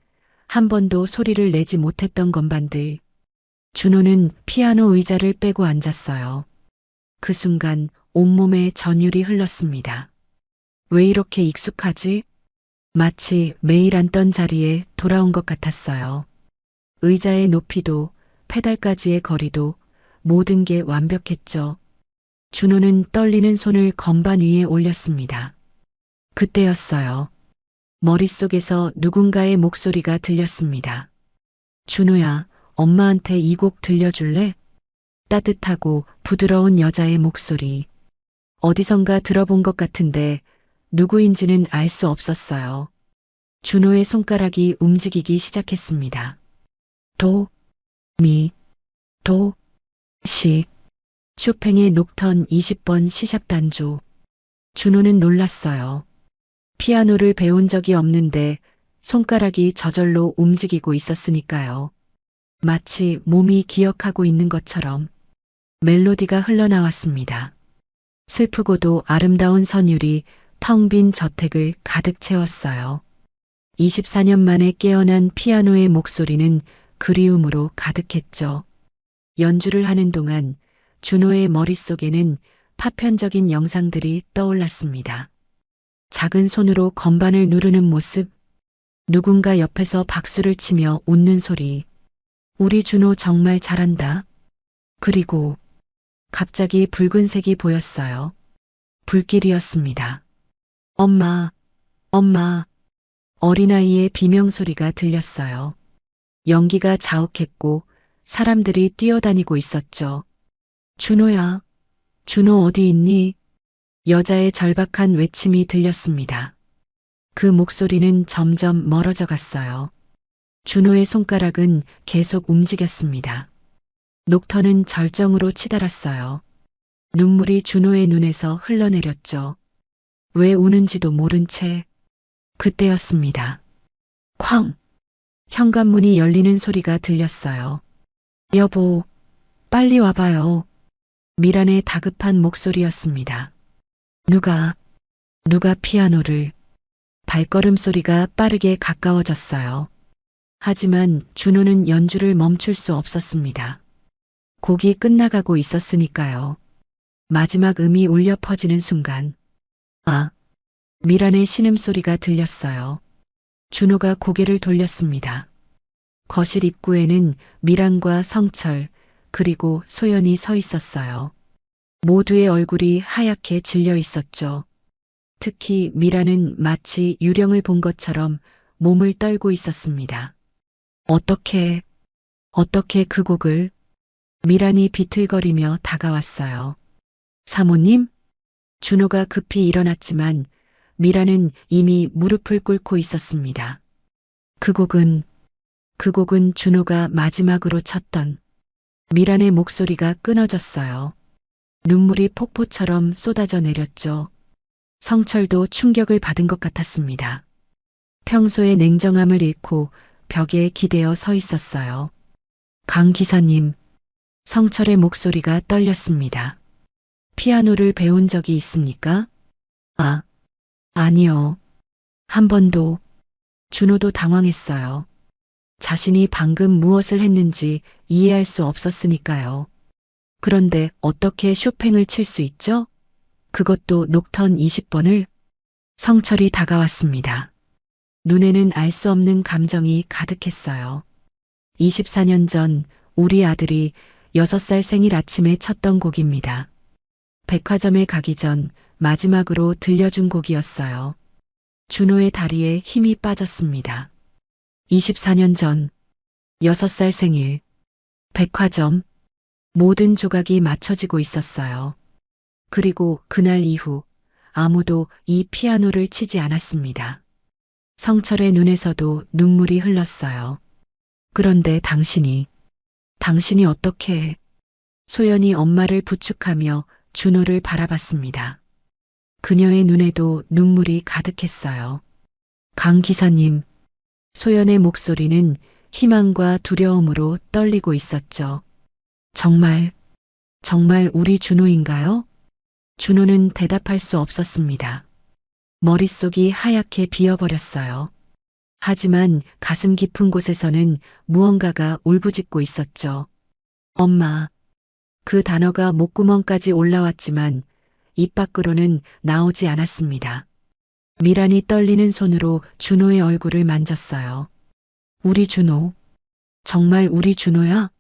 한 번도 소리를 내지 못했던 건반들. 준호는 피아노 의자를 빼고 앉았어요. 그 순간 온몸에 전율이 흘렀습니다. 왜 이렇게 익숙하지? 마치 매일 앉던 자리에 돌아온 것 같았어요. 의자의 높이도 페달까지의 거리도 모든 게 완벽했죠. 준호는 떨리는 손을 건반 위에 올렸습니다. 그때였어요. 머릿속에서 누군가의 목소리가 들렸습니다. 준호야, 엄마한테 이 곡 들려줄래? 따뜻하고 부드러운 여자의 목소리. 어디선가 들어본 것 같은데 누구인지는 알 수 없었어요. 준호의 손가락이 움직이기 시작했습니다. 도, 미, 도, 시. 쇼팽의 녹턴 20번 C샵 단조. 준호는 놀랐어요. 피아노를 배운 적이 없는데 손가락이 저절로 움직이고 있었으니까요. 마치 몸이 기억하고 있는 것처럼 멜로디가 흘러나왔습니다. 슬프고도 아름다운 선율이 텅 빈 저택을 가득 채웠어요. 24년 만에 깨어난 피아노의 목소리는 그리움으로 가득했죠. 연주를 하는 동안 준호의 머릿속에는 파편적인 영상들이 떠올랐습니다. 작은 손으로 건반을 누르는 모습, 누군가 옆에서 박수를 치며 웃는 소리, 우리 준호 정말 잘한다. 그리고 갑자기 붉은색이 보였어요. 불길이었습니다. 엄마, 엄마. 어린아이의 비명소리가 들렸어요. 연기가 자욱했고 사람들이 뛰어다니고 있었죠. 준호야, 준호 어디 있니? 여자의 절박한 외침이 들렸습니다. 그 목소리는 점점 멀어져 갔어요. 준호의 손가락은 계속 움직였습니다. 녹턴은 절정으로 치달았어요. 눈물이 준호의 눈에서 흘러내렸죠. 왜 우는지도 모른 채 그때였습니다. 쾅! 현관문이 열리는 소리가 들렸어요. 여보, 빨리 와봐요. 미란의 다급한 목소리였습니다. 누가 피아노를. 발걸음 소리가 빠르게 가까워졌어요. 하지만 준호는 연주를 멈출 수 없었습니다. 곡이 끝나가고 있었으니까요. 마지막 음이 울려 퍼지는 순간, 미란의 신음소리가 들렸어요. 준호가 고개를 돌렸습니다. 거실 입구에는 미란과 성철, 그리고 소연이 서 있었어요. 모두의 얼굴이 하얗게 질려 있었죠. 특히 미란은 마치 유령을 본 것처럼 몸을 떨고 있었습니다. 어떻게 그 곡을? 미란이 비틀거리며 다가왔어요. 사모님? 준호가 급히 일어났지만 미란은 이미 무릎을 꿇고 있었습니다. 그 곡은 준호가 마지막으로 쳤던. 미란의 목소리가 끊어졌어요. 눈물이 폭포처럼 쏟아져 내렸죠. 성철도 충격을 받은 것 같았습니다. 평소의 냉정함을 잃고 벽에 기대어 서 있었어요. 강 기사님, 성철의 목소리가 떨렸습니다. 피아노를 배운 적이 있습니까? 아니요. 한 번도. 준호도 당황했어요. 자신이 방금 무엇을 했는지 이해할 수 없었으니까요. 그런데 어떻게 쇼팽을 칠 수 있죠? 그것도 녹턴 20번을? 성철이 다가왔습니다. 눈에는 알 수 없는 감정이 가득했어요. 24년 전 우리 아들이 6살 생일 아침에 쳤던 곡입니다. 백화점에 가기 전 마지막으로 들려준 곡이었어요. 준호의 다리에 힘이 빠졌습니다. 24년 전 6살 생일, 백화점, 모든 조각이 맞춰지고 있었어요. 그리고 그날 이후 아무도 이 피아노를 치지 않았습니다. 성철의 눈에서도 눈물이 흘렀어요. 그런데 당신이 어떻게? 소연이 엄마를 부축하며 준호를 바라봤습니다. 그녀의 눈에도 눈물이 가득했어요. 강 기사님, 소연의 목소리는 희망과 두려움으로 떨리고 있었죠. 정말 우리 준호인가요? 준호는 대답할 수 없었습니다. 머릿속이 하얗게 비어버렸어요. 하지만 가슴 깊은 곳에서는 무언가가 울부짖고 있었죠. 엄마. 그 단어가 목구멍까지 올라왔지만 입 밖으로는 나오지 않았습니다. 미란이 떨리는 손으로 준호의 얼굴을 만졌어요. 우리 준호. 정말 우리 준호야?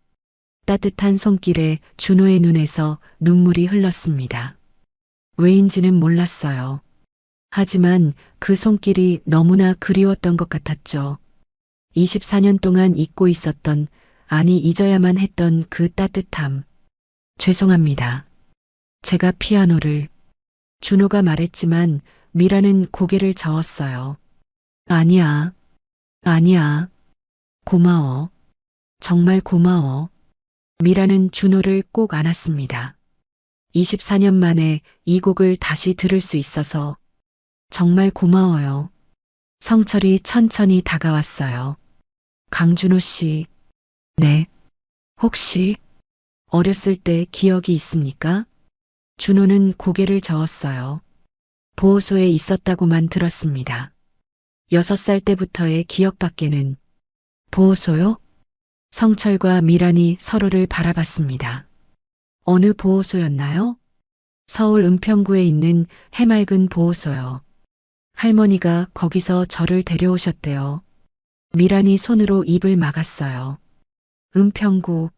따뜻한 손길에 준호의 눈에서 눈물이 흘렀습니다. 왜인지는 몰랐어요. 하지만 그 손길이 너무나 그리웠던 것 같았죠. 24년 동안 잊고 있었던, 아니 잊어야만 했던 그 따뜻함. 죄송합니다. 제가 피아노를. 준호가 말했지만 미라는 고개를 저었어요. 아니야. 고마워. 정말 고마워. 미라는 준호를 꼭 안았습니다. 24년 만에 이 곡을 다시 들을 수 있어서 정말 고마워요. 성철이 천천히 다가왔어요. 강준호 씨. 네. 혹시 어렸을 때 기억이 있습니까? 준호는 고개를 저었어요. 보호소에 있었다고만 들었습니다. 6살 때부터의 기억밖에는. 보호소요? 성철과 미란이 서로를 바라봤습니다. 어느 보호소였나요? 서울 은평구에 있는 해맑은 보호소요. 할머니가 거기서 저를 데려오셨대요. 미란이 손으로 입을 막았어요. 은평구,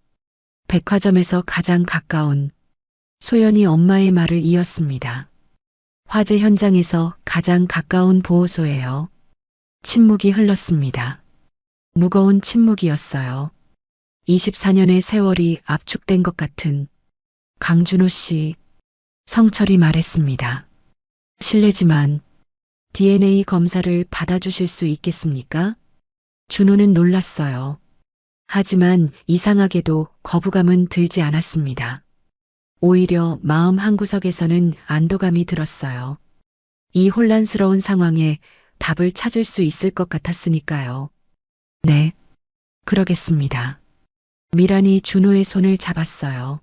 백화점에서 가장 가까운. 소연이 엄마의 말을 이었습니다. 화재 현장에서 가장 가까운 보호소예요. 침묵이 흘렀습니다. 무거운 침묵이었어요. 24년의 세월이 압축된 것 같은. 강준호 씨, 성철이 말했습니다. 실례지만 DNA 검사를 받아주실 수 있겠습니까? 준호는 놀랐어요. 하지만 이상하게도 거부감은 들지 않았습니다. 오히려 마음 한구석에서는 안도감이 들었어요. 이 혼란스러운 상황에 답을 찾을 수 있을 것 같았으니까요. 네, 그러겠습니다. 미란이 준호의 손을 잡았어요.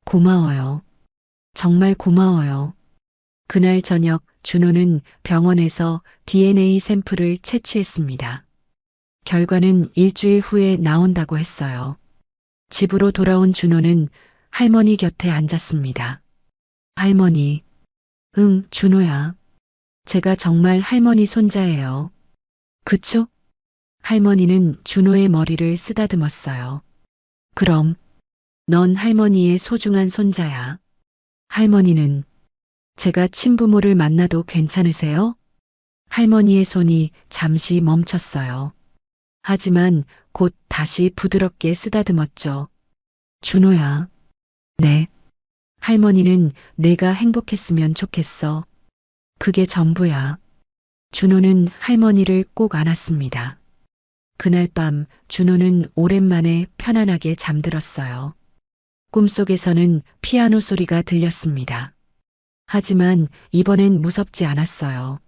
고마워요. 정말 고마워요. 그날 저녁 준호는 병원에서 DNA 샘플을 채취했습니다. 결과는 일주일 후에 나온다고 했어요. 집으로 돌아온 준호는 할머니 곁에 앉았습니다. 할머니, 응, 준호야. 제가 정말 할머니 손자예요. 그쵸? 할머니는 준호의 머리를 쓰다듬었어요. 그럼, 넌 할머니의 소중한 손자야. 할머니는, 제가 친부모를 만나도 괜찮으세요? 할머니의 손이 잠시 멈췄어요. 하지만 곧 다시 부드럽게 쓰다듬었죠. 준호야. 네. 할머니는 내가 행복했으면 좋겠어. 그게 전부야. 준호는 할머니를 꼭 안았습니다. 그날 밤 준호는 오랜만에 편안하게 잠들었어요. 꿈속에서는 피아노 소리가 들렸습니다. 하지만 이번엔 무섭지 않았어요.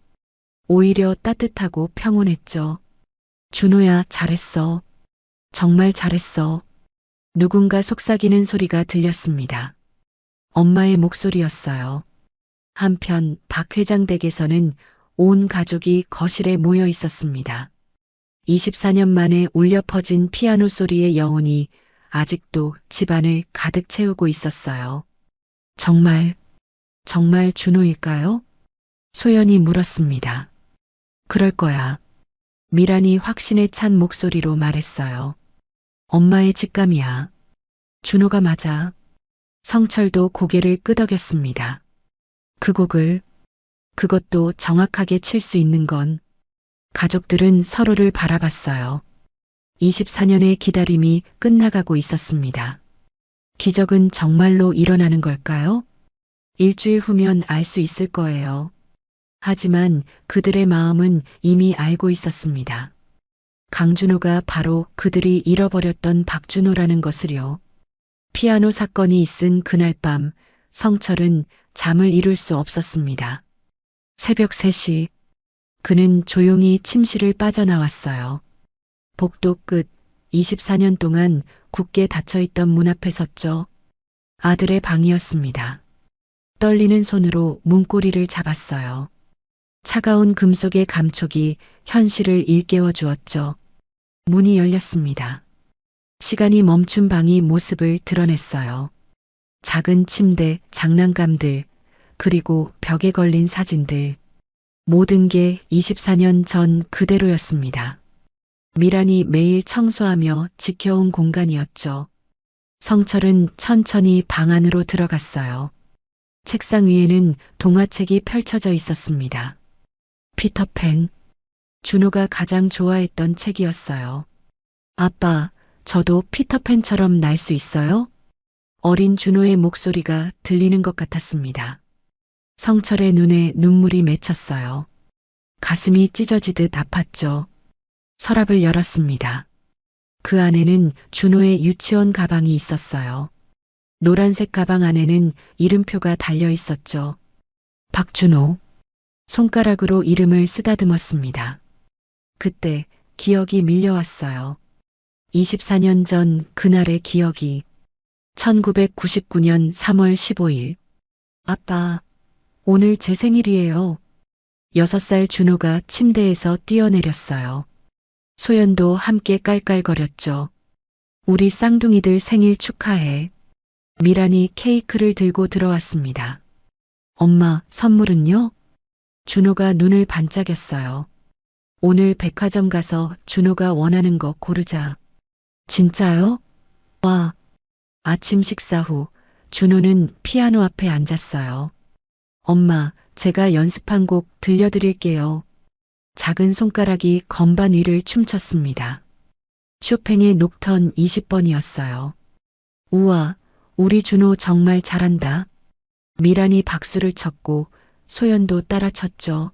오히려 따뜻하고 평온했죠. 준호야, 잘했어. 정말 잘했어. 누군가 속삭이는 소리가 들렸습니다. 엄마의 목소리였어요. 한편 박 회장 댁에서는 온 가족이 거실에 모여 있었습니다. 24년 만에 울려 퍼진 피아노 소리의 여운이 아직도 집안을 가득 채우고 있었어요. 정말 준호일까요? 소연이 물었습니다. 그럴 거야. 미란이 확신에 찬 목소리로 말했어요. 엄마의 직감이야. 준호가 맞아. 성철도 고개를 끄덕였습니다. 그 곡을, 그것도 정확하게 칠 수 있는 건. 가족들은 서로를 바라봤어요. 24년의 기다림이 끝나가고 있었습니다. 기적은 정말로 일어나는 걸까요? 일주일 후면 알 수 있을 거예요. 하지만 그들의 마음은 이미 알고 있었습니다. 강준호가 바로 그들이 잃어버렸던 박준호라는 것을요. 피아노 사건이 있은 그날 밤 성철은 잠을 이룰 수 없었습니다. 새벽 3시 그는 조용히 침실을 빠져나왔어요. 복도 끝 24년 동안 굳게 닫혀있던 문 앞에 섰죠. 아들의 방이었습니다. 떨리는 손으로 문고리를 잡았어요. 차가운 금속의 감촉이 현실을 일깨워 주었죠. 문이 열렸습니다. 시간이 멈춘 방이 모습을 드러냈어요. 작은 침대, 장난감들, 그리고 벽에 걸린 사진들. 모든 게 24년 전 그대로였습니다. 미란이 매일 청소하며 지켜온 공간이었죠. 성철은 천천히 방 안으로 들어갔어요. 책상 위에는 동화책이 펼쳐져 있었습니다. 피터팬, 준호가 가장 좋아했던 책이었어요. 아빠, 저도 피터팬처럼 날 수 있어요? 어린 준호의 목소리가 들리는 것 같았습니다. 성철의 눈에 눈물이 맺혔어요. 가슴이 찢어지듯 아팠죠. 서랍을 열었습니다. 그 안에는 준호의 유치원 가방이 있었어요. 노란색 가방 안에는 이름표가 달려 있었죠. 박준호. 손가락으로 이름을 쓰다듬었습니다. 그때 기억이 밀려왔어요. 24년 전 그날의 기억이. 1999년 3월 15일. 아빠, 오늘 제 생일이에요. 6살 준호가 침대에서 뛰어내렸어요. 소연도 함께 깔깔거렸죠. 우리 쌍둥이들 생일 축하해. 미란이 케이크를 들고 들어왔습니다. 엄마, 선물은요? 준호가 눈을 반짝였어요. 오늘 백화점 가서 준호가 원하는 거 고르자. 진짜요? 와. 아침 식사 후 준호는 피아노 앞에 앉았어요. 엄마, 제가 연습한 곡 들려드릴게요. 작은 손가락이 건반 위를 춤췄습니다. 쇼팽의 녹턴 20번이었어요. 우와, 우리 준호 정말 잘한다. 미란이 박수를 쳤고 소연도 따라 쳤죠.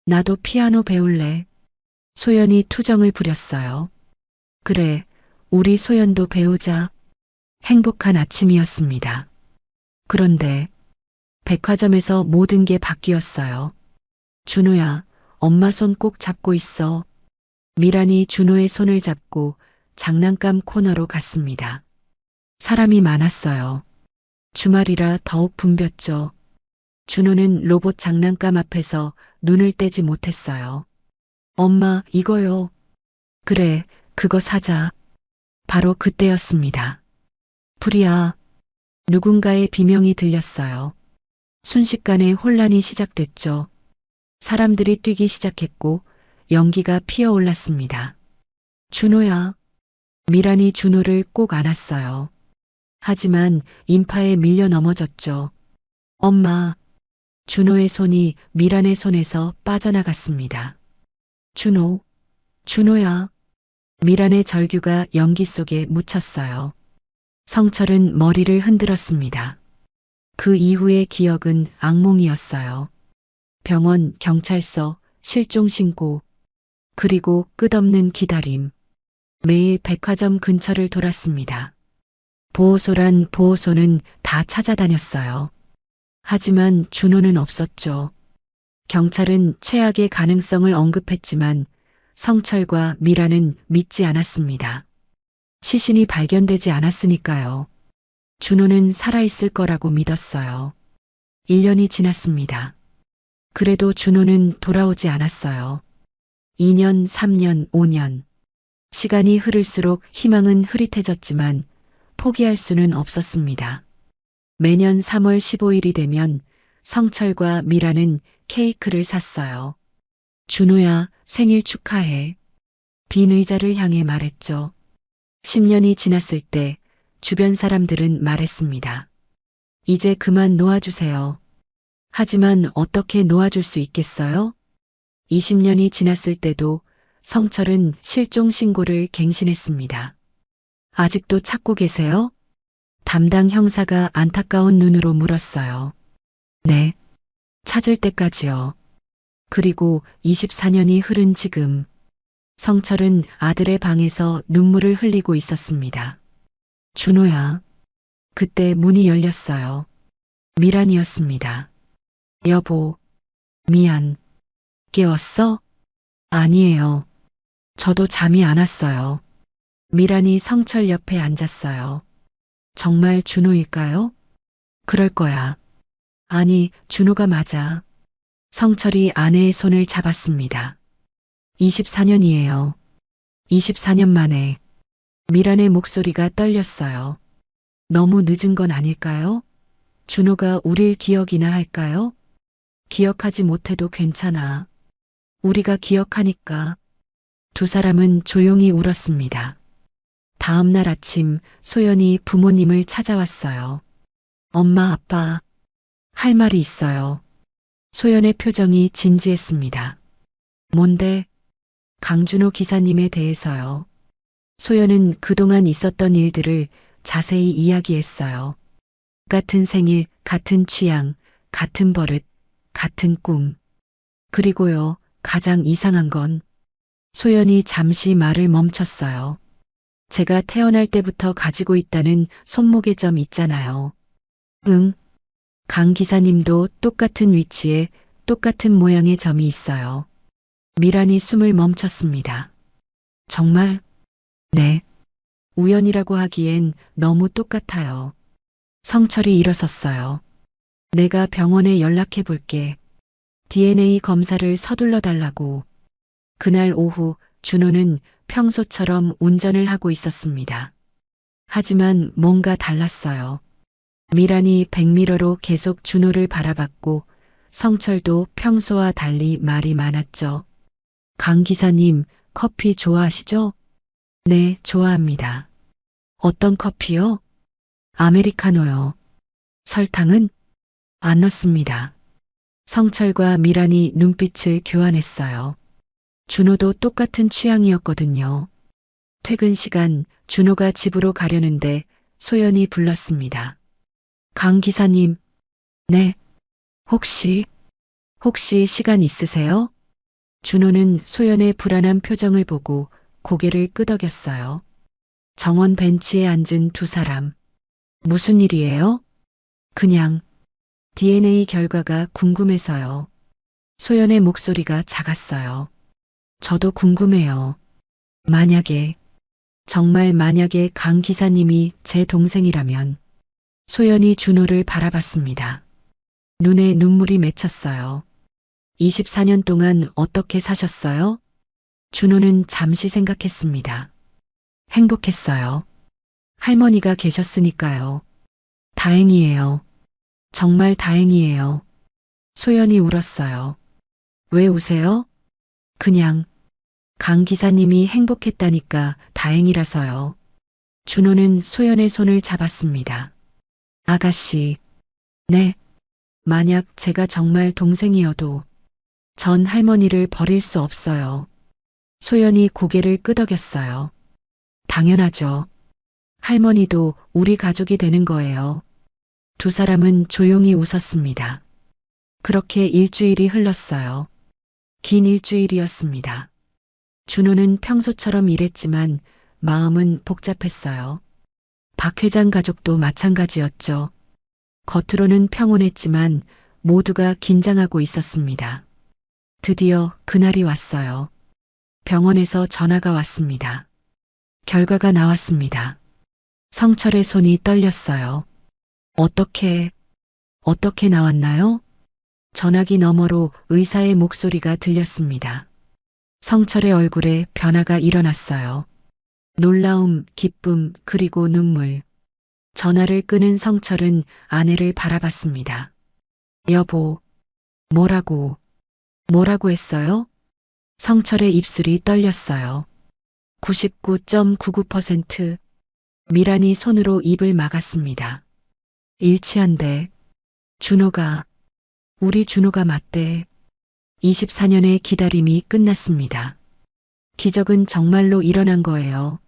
나도 피아노 배울래. 소연이 투정을 부렸어요. 그래, 우리 소연도 배우자. 행복한 아침이었습니다. 그런데 백화점에서 모든 게 바뀌었어요. 준호야, 엄마 손 꼭 잡고 있어. 미란이 준호의 손을 잡고 장난감 코너로 갔습니다. 사람이 많았어요. 주말이라 더욱 붐볐죠. 준호는 로봇 장난감 앞에서 눈을 떼지 못했어요. 엄마, 이거요. 그래, 그거 사자. 바로 그때였습니다. 불이야. 누군가의 비명이 들렸어요. 순식간에 혼란이 시작됐죠. 사람들이 뛰기 시작했고 연기가 피어올랐습니다. 준호야. 미란이 준호를 꼭 안았어요. 하지만 인파에 밀려 넘어졌죠. 엄마. 준호의 손이 미란의 손에서 빠져나갔습니다. 준호. 준호야. 미란의 절규가 연기 속에 묻혔어요. 성철은 머리를 흔들었습니다. 그 이후의 기억은 악몽이었어요. 병원, 경찰서, 실종 신고, 그리고 끝없는 기다림. 매일 백화점 근처를 돌았습니다. 보호소란 보호소는 다 찾아다녔어요. 하지만 준호는 없었죠. 경찰은 최악의 가능성을 언급했지만 성철과 미라는 믿지 않았습니다. 시신이 발견되지 않았으니까요. 준호는 살아있을 거라고 믿었어요. 1년이 지났습니다. 그래도 준호는 돌아오지 않았어요. 2년, 3년, 5년. 시간이 흐를수록 희망은 흐릿해졌지만 포기할 수는 없었습니다. 매년 3월 15일이 되면 성철과 미라는 케이크를 샀어요. 준호야, 생일 축하해. 빈 의자를 향해 말했죠. 10년이 지났을 때 주변 사람들은 말했습니다. 이제 그만 놓아주세요. 하지만 어떻게 놓아줄 수 있겠어요? 20년이 지났을 때도 성철은 실종 신고를 갱신했습니다. 아직도 찾고 계세요? 담당 형사가 안타까운 눈으로 물었어요. 네. 찾을 때까지요. 그리고 24년이 흐른 지금 성철은 아들의 방에서 눈물을 흘리고 있었습니다. 준호야. 그때 문이 열렸어요. 미란이었습니다. 여보, 미안. 깨웠어? 아니에요. 저도 잠이 안 왔어요. 미란이 성철 옆에 앉았어요. 정말 준호일까요? 그럴 거야. 아니, 준호가 맞아. 성철이 아내의 손을 잡았습니다. 24년이에요. 24년 만에. 미란의 목소리가 떨렸어요. 너무 늦은 건 아닐까요? 준호가 우릴 기억이나 할까요? 기억하지 못해도 괜찮아. 우리가 기억하니까. 두 사람은 조용히 울었습니다. 다음 날 아침 소연이 부모님을 찾아왔어요. 엄마, 아빠, 할 말이 있어요. 소연의 표정이 진지했습니다. 뭔데? 강준호 기사님에 대해서요. 소연은 그동안 있었던 일들을 자세히 이야기했어요. 같은 생일, 같은 취향, 같은 버릇, 같은 꿈. 그리고요, 가장 이상한 건 소연이 잠시 말을 멈췄어요. 제가 태어날 때부터 가지고 있다는 손목의 점 있잖아요. 응. 강 기사님도 똑같은 위치에 똑같은 모양의 점이 있어요. 미란이 숨을 멈췄습니다. 정말? 네. 우연이라고 하기엔 너무 똑같아요. 성철이 일어섰어요. 내가 병원에 연락해 볼게. DNA 검사를 서둘러 달라고. 그날 오후 준호는 평소처럼 운전을 하고 있었습니다. 하지만 뭔가 달랐어요. 미란이 백미러로 계속 준호를 바라봤고 성철도 평소와 달리 말이 많았죠. 강 기사님, 커피 좋아하시죠? 네, 좋아합니다. 어떤 커피요? 아메리카노요. 설탕은? 안 넣습니다. 성철과 미란이 눈빛을 교환했어요. 준호도 똑같은 취향이었거든요. 퇴근 시간 준호가 집으로 가려는데 소연이 불렀습니다. 강 기사님. 네. 혹시 시간 있으세요? 준호는 소연의 불안한 표정을 보고 고개를 끄덕였어요. 정원 벤치에 앉은 두 사람. 무슨 일이에요? 그냥 DNA 결과가 궁금해서요. 소연의 목소리가 작았어요. 저도 궁금해요. 정말 만약에 강 기사님이 제 동생이라면. 소연이 준호를 바라봤습니다. 눈에 눈물이 맺혔어요. 24년 동안 어떻게 사셨어요? 준호는 잠시 생각했습니다. 행복했어요. 할머니가 계셨으니까요. 다행이에요. 정말 다행이에요. 소연이 울었어요. 왜 우세요? 그냥 강 기사님이 행복했다니까 다행이라서요. 준호는 소연의 손을 잡았습니다. 아가씨. 네. 만약 제가 정말 동생이어도 전 할머니를 버릴 수 없어요. 소연이 고개를 끄덕였어요. 당연하죠. 할머니도 우리 가족이 되는 거예요. 두 사람은 조용히 웃었습니다. 그렇게 일주일이 흘렀어요. 긴 일주일이었습니다. 준호는 평소처럼 일했지만 마음은 복잡했어요. 박 회장 가족도 마찬가지였죠. 겉으로는 평온했지만 모두가 긴장하고 있었습니다. 드디어 그날이 왔어요. 병원에서 전화가 왔습니다. 결과가 나왔습니다. 성철의 손이 떨렸어요. 어떻게 나왔나요? 전화기 너머로 의사의 목소리가 들렸습니다. 성철의 얼굴에 변화가 일어났어요. 놀라움, 기쁨, 그리고 눈물. 전화를 끄는 성철은 아내를 바라봤습니다. 여보, 뭐라고 했어요? 성철의 입술이 떨렸어요. 99.99%. 미란이 손으로 입을 막았습니다. 일치한대. 우리 준호가 맞대. 24년의 기다림이 끝났습니다. 기적은 정말로 일어난 거예요.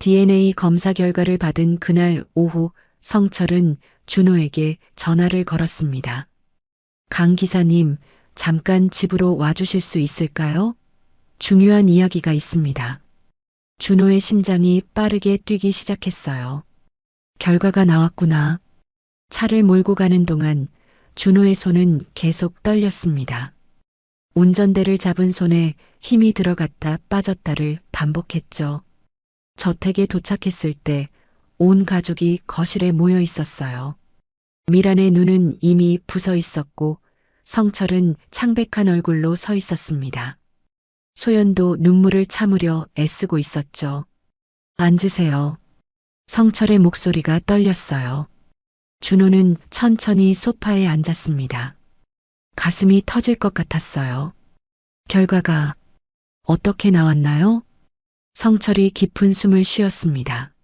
DNA 검사 결과를 받은 그날 오후 성철은 준호에게 전화를 걸었습니다. 강 기사님, 잠깐 집으로 와주실 수 있을까요? 중요한 이야기가 있습니다. 준호의 심장이 빠르게 뛰기 시작했어요. 결과가 나왔구나. 차를 몰고 가는 동안 준호의 손은 계속 떨렸습니다. 운전대를 잡은 손에 힘이 들어갔다 빠졌다를 반복했죠. 저택에 도착했을 때 온 가족이 거실에 모여 있었어요. 미란의 눈은 이미 부서 있었고 성철은 창백한 얼굴로 서 있었습니다. 소연도 눈물을 참으려 애쓰고 있었죠. 앉으세요. 성철의 목소리가 떨렸어요. 준호는 천천히 소파에 앉았습니다. 가슴이 터질 것 같았어요. 결과가 어떻게 나왔나요? 성철이 깊은 숨을 쉬었습니다.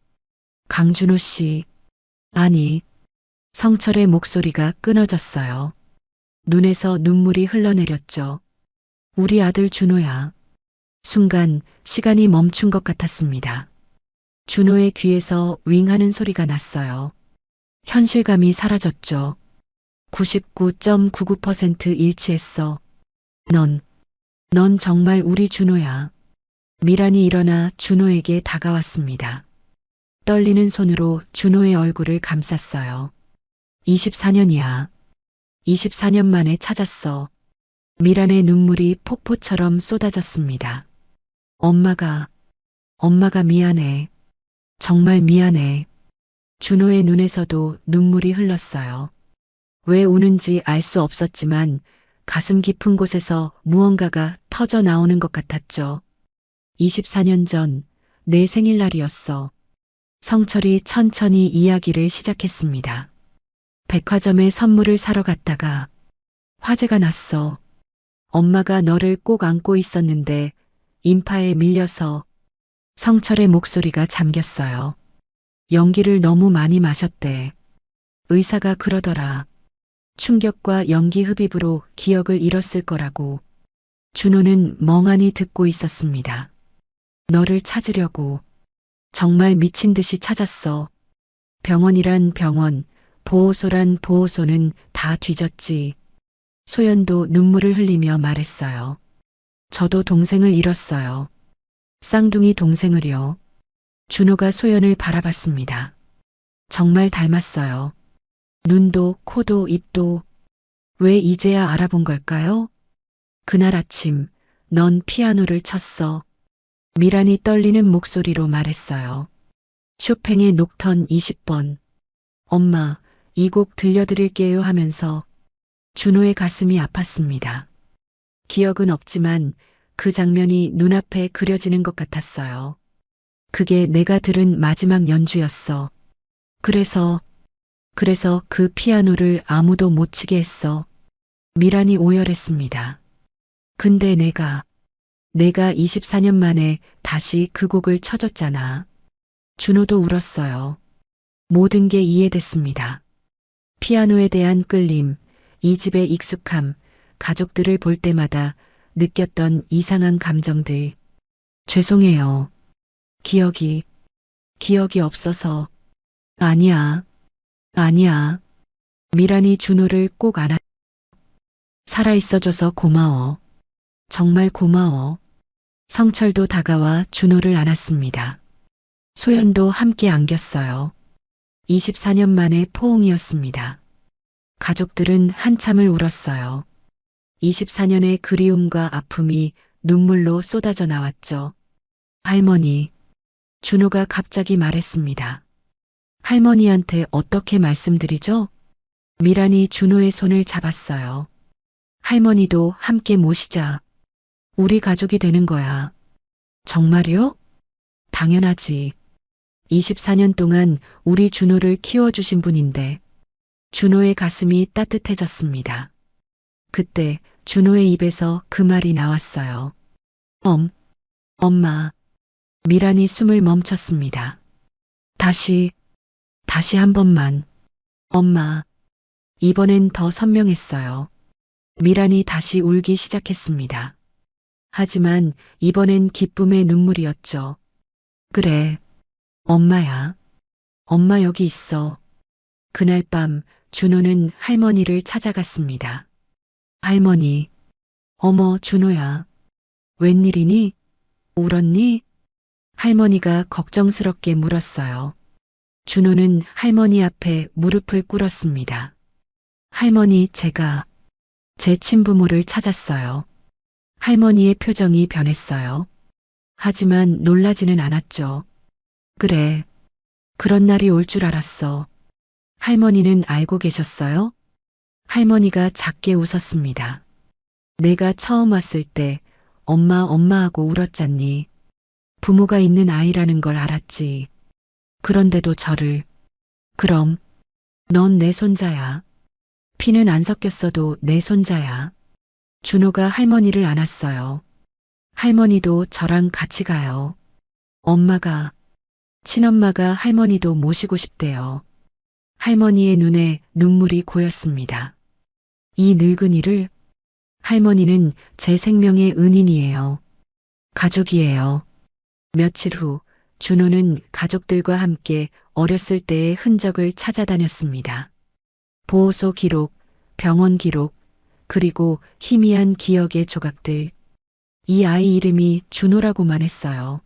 강준호 씨, 아니, 성철의 목소리가 끊어졌어요. 눈에서 눈물이 흘러내렸죠. 우리 아들 준호야. 순간 시간이 멈춘 것 같았습니다. 준호의 귀에서 윙 하는 소리가 났어요. 현실감이 사라졌죠. 99.99% 일치했어. 넌 정말 우리 준호야. 미란이 일어나 준호에게 다가왔습니다. 떨리는 손으로 준호의 얼굴을 감쌌어요. 24년이야. 24년 만에 찾았어. 미란의 눈물이 폭포처럼 쏟아졌습니다. 엄마가 미안해. 정말 미안해. 준호의 눈에서도 눈물이 흘렀어요. 왜 우는지 알 수 없었지만 가슴 깊은 곳에서 무언가가 터져 나오는 것 같았죠. 24년 전 내 생일날이었어. 성철이 천천히 이야기를 시작했습니다. 백화점에 선물을 사러 갔다가 화재가 났어. 엄마가 너를 꼭 안고 있었는데 인파에 밀려서. 성철의 목소리가 잠겼어요. 연기를 너무 많이 마셨대. 의사가 그러더라. 충격과 연기 흡입으로 기억을 잃었을 거라고. 준호는 멍하니 듣고 있었습니다. 너를 찾으려고. 정말 미친 듯이 찾았어. 병원이란 병원, 보호소란 보호소는 다 뒤졌지. 소연도 눈물을 흘리며 말했어요. 저도 동생을 잃었어요. 쌍둥이 동생을요. 준호가 소연을 바라봤습니다. 정말 닮았어요. 눈도 코도 입도. 왜 이제야 알아본 걸까요? 그날 아침 넌 피아노를 쳤어. 미란이 떨리는 목소리로 말했어요. 쇼팽의 녹턴 20번. 엄마, 이 곡 들려드릴게요 하면서. 준호의 가슴이 아팠습니다. 기억은 없지만 그 장면이 눈앞에 그려지는 것 같았어요. 그게 내가 들은 마지막 연주였어. 그래서 그 피아노를 아무도 못 치게 했어. 미란이 오열했습니다. 근데 내가 24년 만에 다시 그 곡을 쳐줬잖아. 준호도 울었어요. 모든 게 이해됐습니다. 피아노에 대한 끌림, 이 집의 익숙함, 가족들을 볼 때마다 느꼈던 이상한 감정들. 죄송해요. 기억이 없어서. 아니야. 미란이 준호를 꼭 안아. 살아있어줘서 고마워. 정말 고마워. 성철도 다가와 준호를 안았습니다. 소연도 함께 안겼어요. 24년 만의 포옹이었습니다. 가족들은 한참을 울었어요. 24년의 그리움과 아픔이 눈물로 쏟아져 나왔죠. 할머니, 준호가 갑자기 말했습니다. 할머니한테 어떻게 말씀드리죠? 미란이 준호의 손을 잡았어요. 할머니도 함께 모시자. 우리 가족이 되는 거야. 정말요? 당연하지. 24년 동안 우리 준호를 키워주신 분인데. 준호의 가슴이 따뜻해졌습니다. 그때 준호의 입에서 그 말이 나왔어요. 엄마. 미란이 숨을 멈췄습니다. 다시 한 번만. 엄마. 이번엔 더 선명했어요. 미란이 다시 울기 시작했습니다. 하지만 이번엔 기쁨의 눈물이었죠. 그래. 엄마야. 엄마 여기 있어. 그날 밤 준호는 할머니를 찾아갔습니다. 할머니. 어머 준호야. 웬일이니? 울었니? 할머니가 걱정스럽게 물었어요. 준호는 할머니 앞에 무릎을 꿇었습니다. 할머니, 제가 제 친부모를 찾았어요. 할머니의 표정이 변했어요. 하지만 놀라지는 않았죠. 그래. 그런 날이 올 줄 알았어. 할머니는 알고 계셨어요? 할머니가 작게 웃었습니다. 내가 처음 왔을 때 엄마 하고 울었잖니. 부모가 있는 아이라는 걸 알았지. 그런데도 저를. 그럼 넌 내 손자야. 피는 안 섞였어도 내 손자야. 준호가 할머니를 안았어요. 할머니도 저랑 같이 가요. 친엄마가 할머니도 모시고 싶대요. 할머니의 눈에 눈물이 고였습니다. 이 늙은이를. 할머니는 제 생명의 은인이에요. 가족이에요. 며칠 후 준호는 가족들과 함께 어렸을 때의 흔적을 찾아다녔습니다. 보호소 기록, 병원 기록, 그리고 희미한 기억의 조각들. 이 아이 이름이 준호라고만 했어요.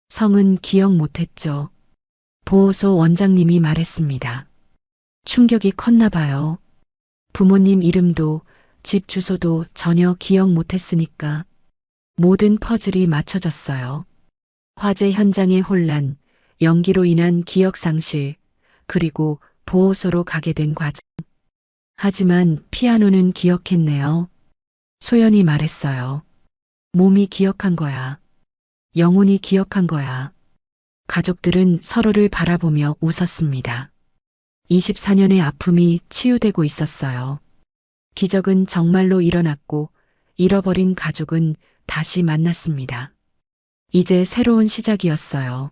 성은 기억 못했죠. 보호소 원장님이 말했습니다. 충격이 컸나 봐요. 부모님 이름도 집 주소도 전혀 기억 못했으니까. 모든 퍼즐이 맞춰졌어요. 화재 현장의 혼란, 연기로 인한 기억 상실, 그리고 보호소로 가게 된 과정. 하지만 피아노는 기억했네요. 소연이 말했어요. 몸이 기억한 거야. 영혼이 기억한 거야. 가족들은 서로를 바라보며 웃었습니다. 24년의 아픔이 치유되고 있었어요. 기적은 정말로 일어났고 잃어버린 가족은 다시 만났습니다. 이제 새로운 시작이었어요.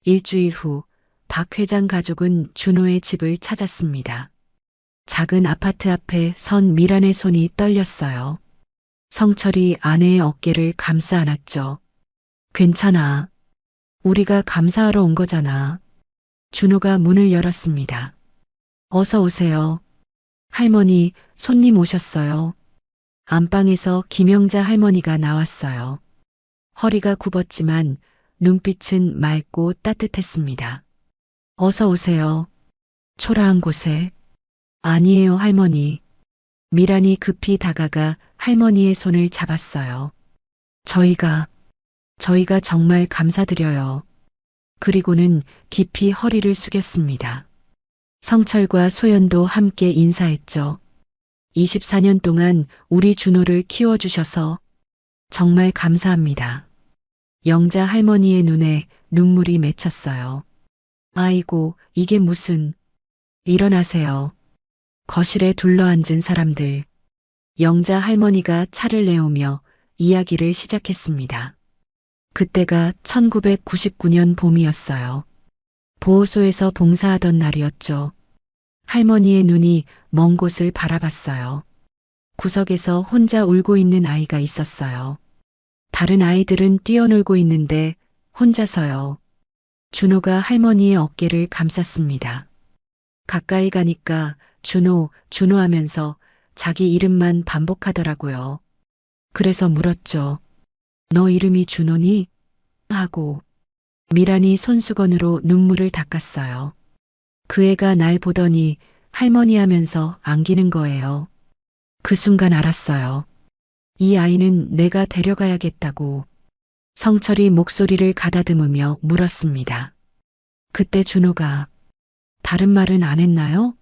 일주일 후 박 회장 가족은 준호의 집을 찾았습니다. 작은 아파트 앞에 선 미란의 손이 떨렸어요. 성철이 아내의 어깨를 감싸 안았죠. 괜찮아. 우리가 감사하러 온 거잖아. 준호가 문을 열었습니다. 어서 오세요. 할머니, 손님 오셨어요. 안방에서 김영자 할머니가 나왔어요. 허리가 굽었지만 눈빛은 맑고 따뜻했습니다. 어서 오세요. 초라한 곳에. 아니에요, 할머니. 미란이 급히 다가가 할머니의 손을 잡았어요. 저희가 정말 감사드려요. 그리고는 깊이 허리를 숙였습니다. 성철과 소연도 함께 인사했죠. 24년 동안 우리 준호를 키워주셔서 정말 감사합니다. 영자 할머니의 눈에 눈물이 맺혔어요. 아이고, 이게 무슨. 일어나세요. 거실에 둘러앉은 사람들. 영자 할머니가 차를 내오며 이야기를 시작했습니다. 그때가 1999년 봄이었어요. 보호소에서 봉사하던 날이었죠. 할머니의 눈이 먼 곳을 바라봤어요. 구석에서 혼자 울고 있는 아이가 있었어요. 다른 아이들은 뛰어놀고 있는데 혼자서요. 준호가 할머니의 어깨를 감쌌습니다. 가까이 가니까 준호 하면서 자기 이름만 반복하더라고요. 그래서 물었죠. 너 이름이 준호니? 하고 미란이 손수건으로 눈물을 닦았어요. 그 애가 날 보더니 할머니 하면서 안기는 거예요. 그 순간 알았어요. 이 아이는 내가 데려가야겠다고. 성철이 목소리를 가다듬으며 물었습니다. 그때 준호가 다른 말은 안 했나요?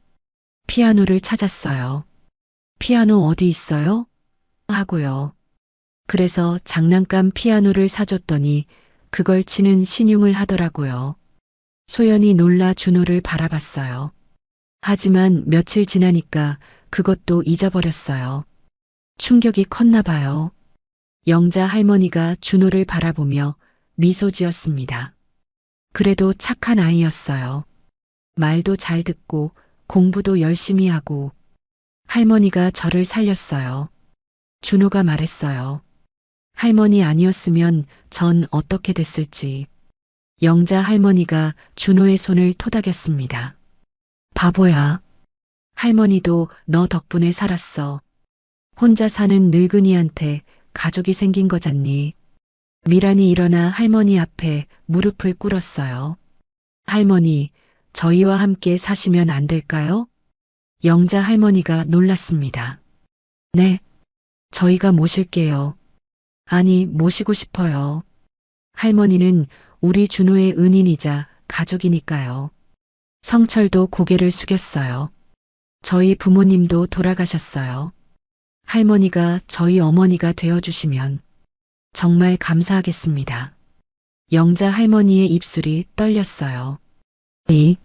피아노를 찾았어요. 피아노 어디 있어요? 하고요. 그래서 장난감 피아노를 사줬더니 그걸 치는 신용을 하더라고요. 소연이 놀라 준호를 바라봤어요. 하지만 며칠 지나니까 그것도 잊어버렸어요. 충격이 컸나 봐요. 영자 할머니가 준호를 바라보며 미소 지었습니다. 그래도 착한 아이였어요. 말도 잘 듣고 공부도 열심히 하고. 할머니가 저를 살렸어요. 준호가 말했어요. 할머니 아니었으면 전 어떻게 됐을지. 영자 할머니가 준호의 손을 토닥였습니다. 바보야. 할머니도 너 덕분에 살았어. 혼자 사는 늙은이한테 가족이 생긴 거잖니. 미란이 일어나 할머니 앞에 무릎을 꿇었어요. 할머니, 저희와 함께 사시면 안 될까요? 영자 할머니가 놀랐습니다. 네, 저희가 모실게요. 아니, 모시고 싶어요. 할머니는 우리 준호의 은인이자 가족이니까요. 성철도 고개를 숙였어요. 저희 부모님도 돌아가셨어요. 할머니가 저희 어머니가 되어주시면 정말 감사하겠습니다. 영자 할머니의 입술이 떨렸어요. 이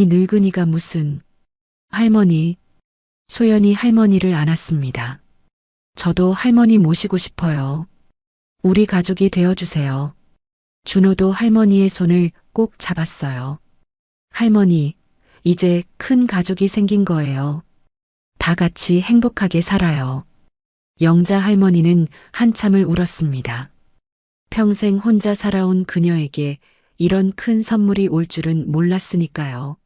늙은이가 무슨. 할머니. 소연이 할머니를 안았습니다. 저도 할머니 모시고 싶어요. 우리 가족이 되어주세요. 준호도 할머니의 손을 꼭 잡았어요. 할머니, 이제 큰 가족이 생긴 거예요. 다 같이 행복하게 살아요. 영자 할머니는 한참을 울었습니다. 평생 혼자 살아온 그녀에게 이런 큰 선물이 올 줄은 몰랐으니까요.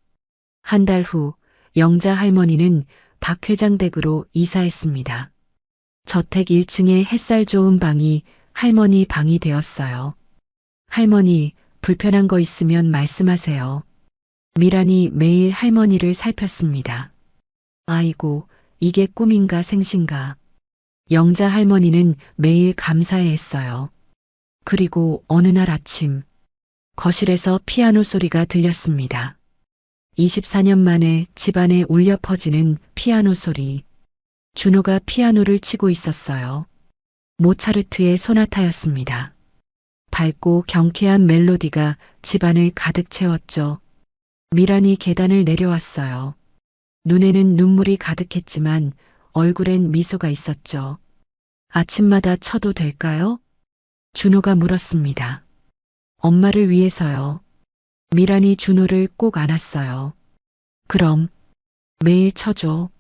한 달 후 영자 할머니는 박 회장 댁으로 이사했습니다. 저택 1층의 햇살 좋은 방이 할머니 방이 되었어요. 할머니, 불편한 거 있으면 말씀하세요. 미란이 매일 할머니를 살폈습니다. 아이고, 이게 꿈인가 생신가. 영자 할머니는 매일 감사해했어요. 그리고 어느 날 아침, 거실에서 피아노 소리가 들렸습니다. 24년 만에 집안에 울려 퍼지는 피아노 소리. 준호가 피아노를 치고 있었어요. 모차르트의 소나타였습니다. 밝고 경쾌한 멜로디가 집안을 가득 채웠죠. 미란이 계단을 내려왔어요. 눈에는 눈물이 가득했지만 얼굴엔 미소가 있었죠. 아침마다 쳐도 될까요? 준호가 물었습니다. 엄마를 위해서요. 미란이 준호를 꼭 안았어요. 그럼 매일 쳐줘.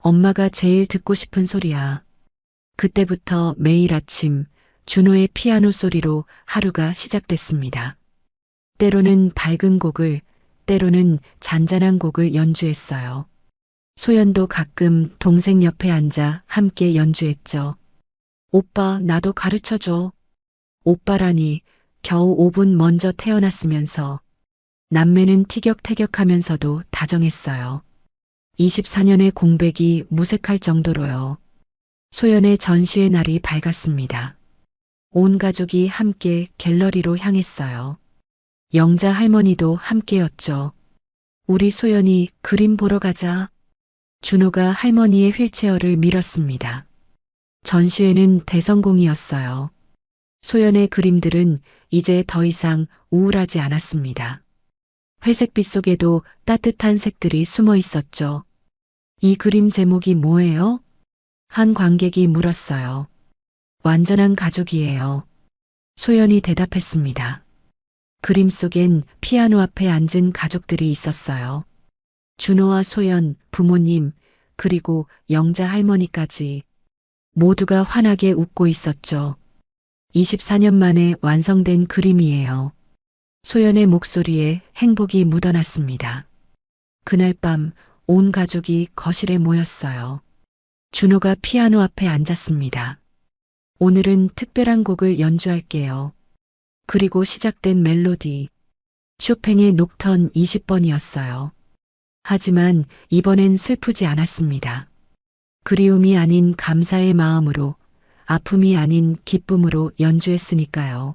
엄마가 제일 듣고 싶은 소리야. 그때부터 매일 아침 준호의 피아노 소리로 하루가 시작됐습니다. 때로는 밝은 곡을, 때로는 잔잔한 곡을 연주했어요. 소연도 가끔 동생 옆에 앉아 함께 연주했죠. 오빠, 나도 가르쳐줘. 오빠라니 겨우 5분 먼저 태어났으면서 남매는 티격태격하면서도 다정했어요. 24년의 공백이 무색할 정도로요. 소연의 전시회 날이 밝았습니다. 온 가족이 함께 갤러리로 향했어요. 영자 할머니도 함께였죠. 우리 소연이 그림 보러 가자. 준호가 할머니의 휠체어를 밀었습니다. 전시회는 대성공이었어요. 소연의 그림들은 이제 더 이상 우울하지 않았습니다. 회색빛 속에도 따뜻한 색들이 숨어 있었죠. 이 그림 제목이 뭐예요? 한 관객이 물었어요. 완전한 가족이에요. 소연이 대답했습니다. 그림 속엔 피아노 앞에 앉은 가족들이 있었어요. 준호와 소연, 부모님, 그리고 영자 할머니까지 모두가 환하게 웃고 있었죠. 24년 만에 완성된 그림이에요. 소연의 목소리에 행복이 묻어났습니다. 그날 밤 온 가족이 거실에 모였어요. 준호가 피아노 앞에 앉았습니다. 오늘은 특별한 곡을 연주할게요. 그리고 시작된 멜로디. 쇼팽의 녹턴 20번이었어요. 하지만 이번엔 슬프지 않았습니다. 그리움이 아닌 감사의 마음으로, 아픔이 아닌 기쁨으로 연주했으니까요.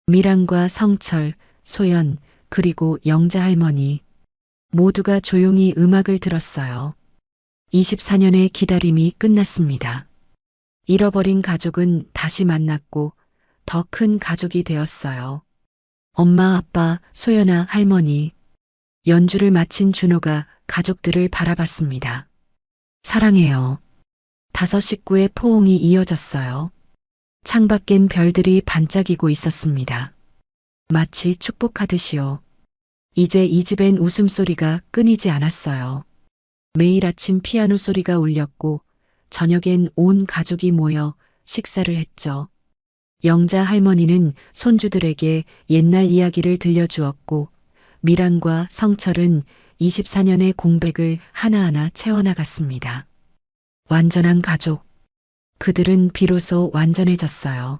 미란과 성철, 소연, 그리고 영자 할머니 모두가 조용히 음악을 들었어요. 24년의 기다림이 끝났습니다. 잃어버린 가족은 다시 만났고 더 큰 가족이 되었어요. 엄마, 아빠, 소연아, 할머니. 연주를 마친 준호가 가족들을 바라봤습니다. 사랑해요. 5 식구의 포옹이 이어졌어요. 창밖엔 별들이 반짝이고 있었습니다. 마치 축복하듯이요. 이제 이 집엔 웃음소리가 끊이지 않았어요. 매일 아침 피아노 소리가 울렸고 저녁엔 온 가족이 모여 식사를 했죠. 영자 할머니는 손주들에게 옛날 이야기를 들려주었고 미란과 성철은 24년의 공백을 하나하나 채워나갔습니다. 완전한 가족. 그들은 비로소 완전해졌어요.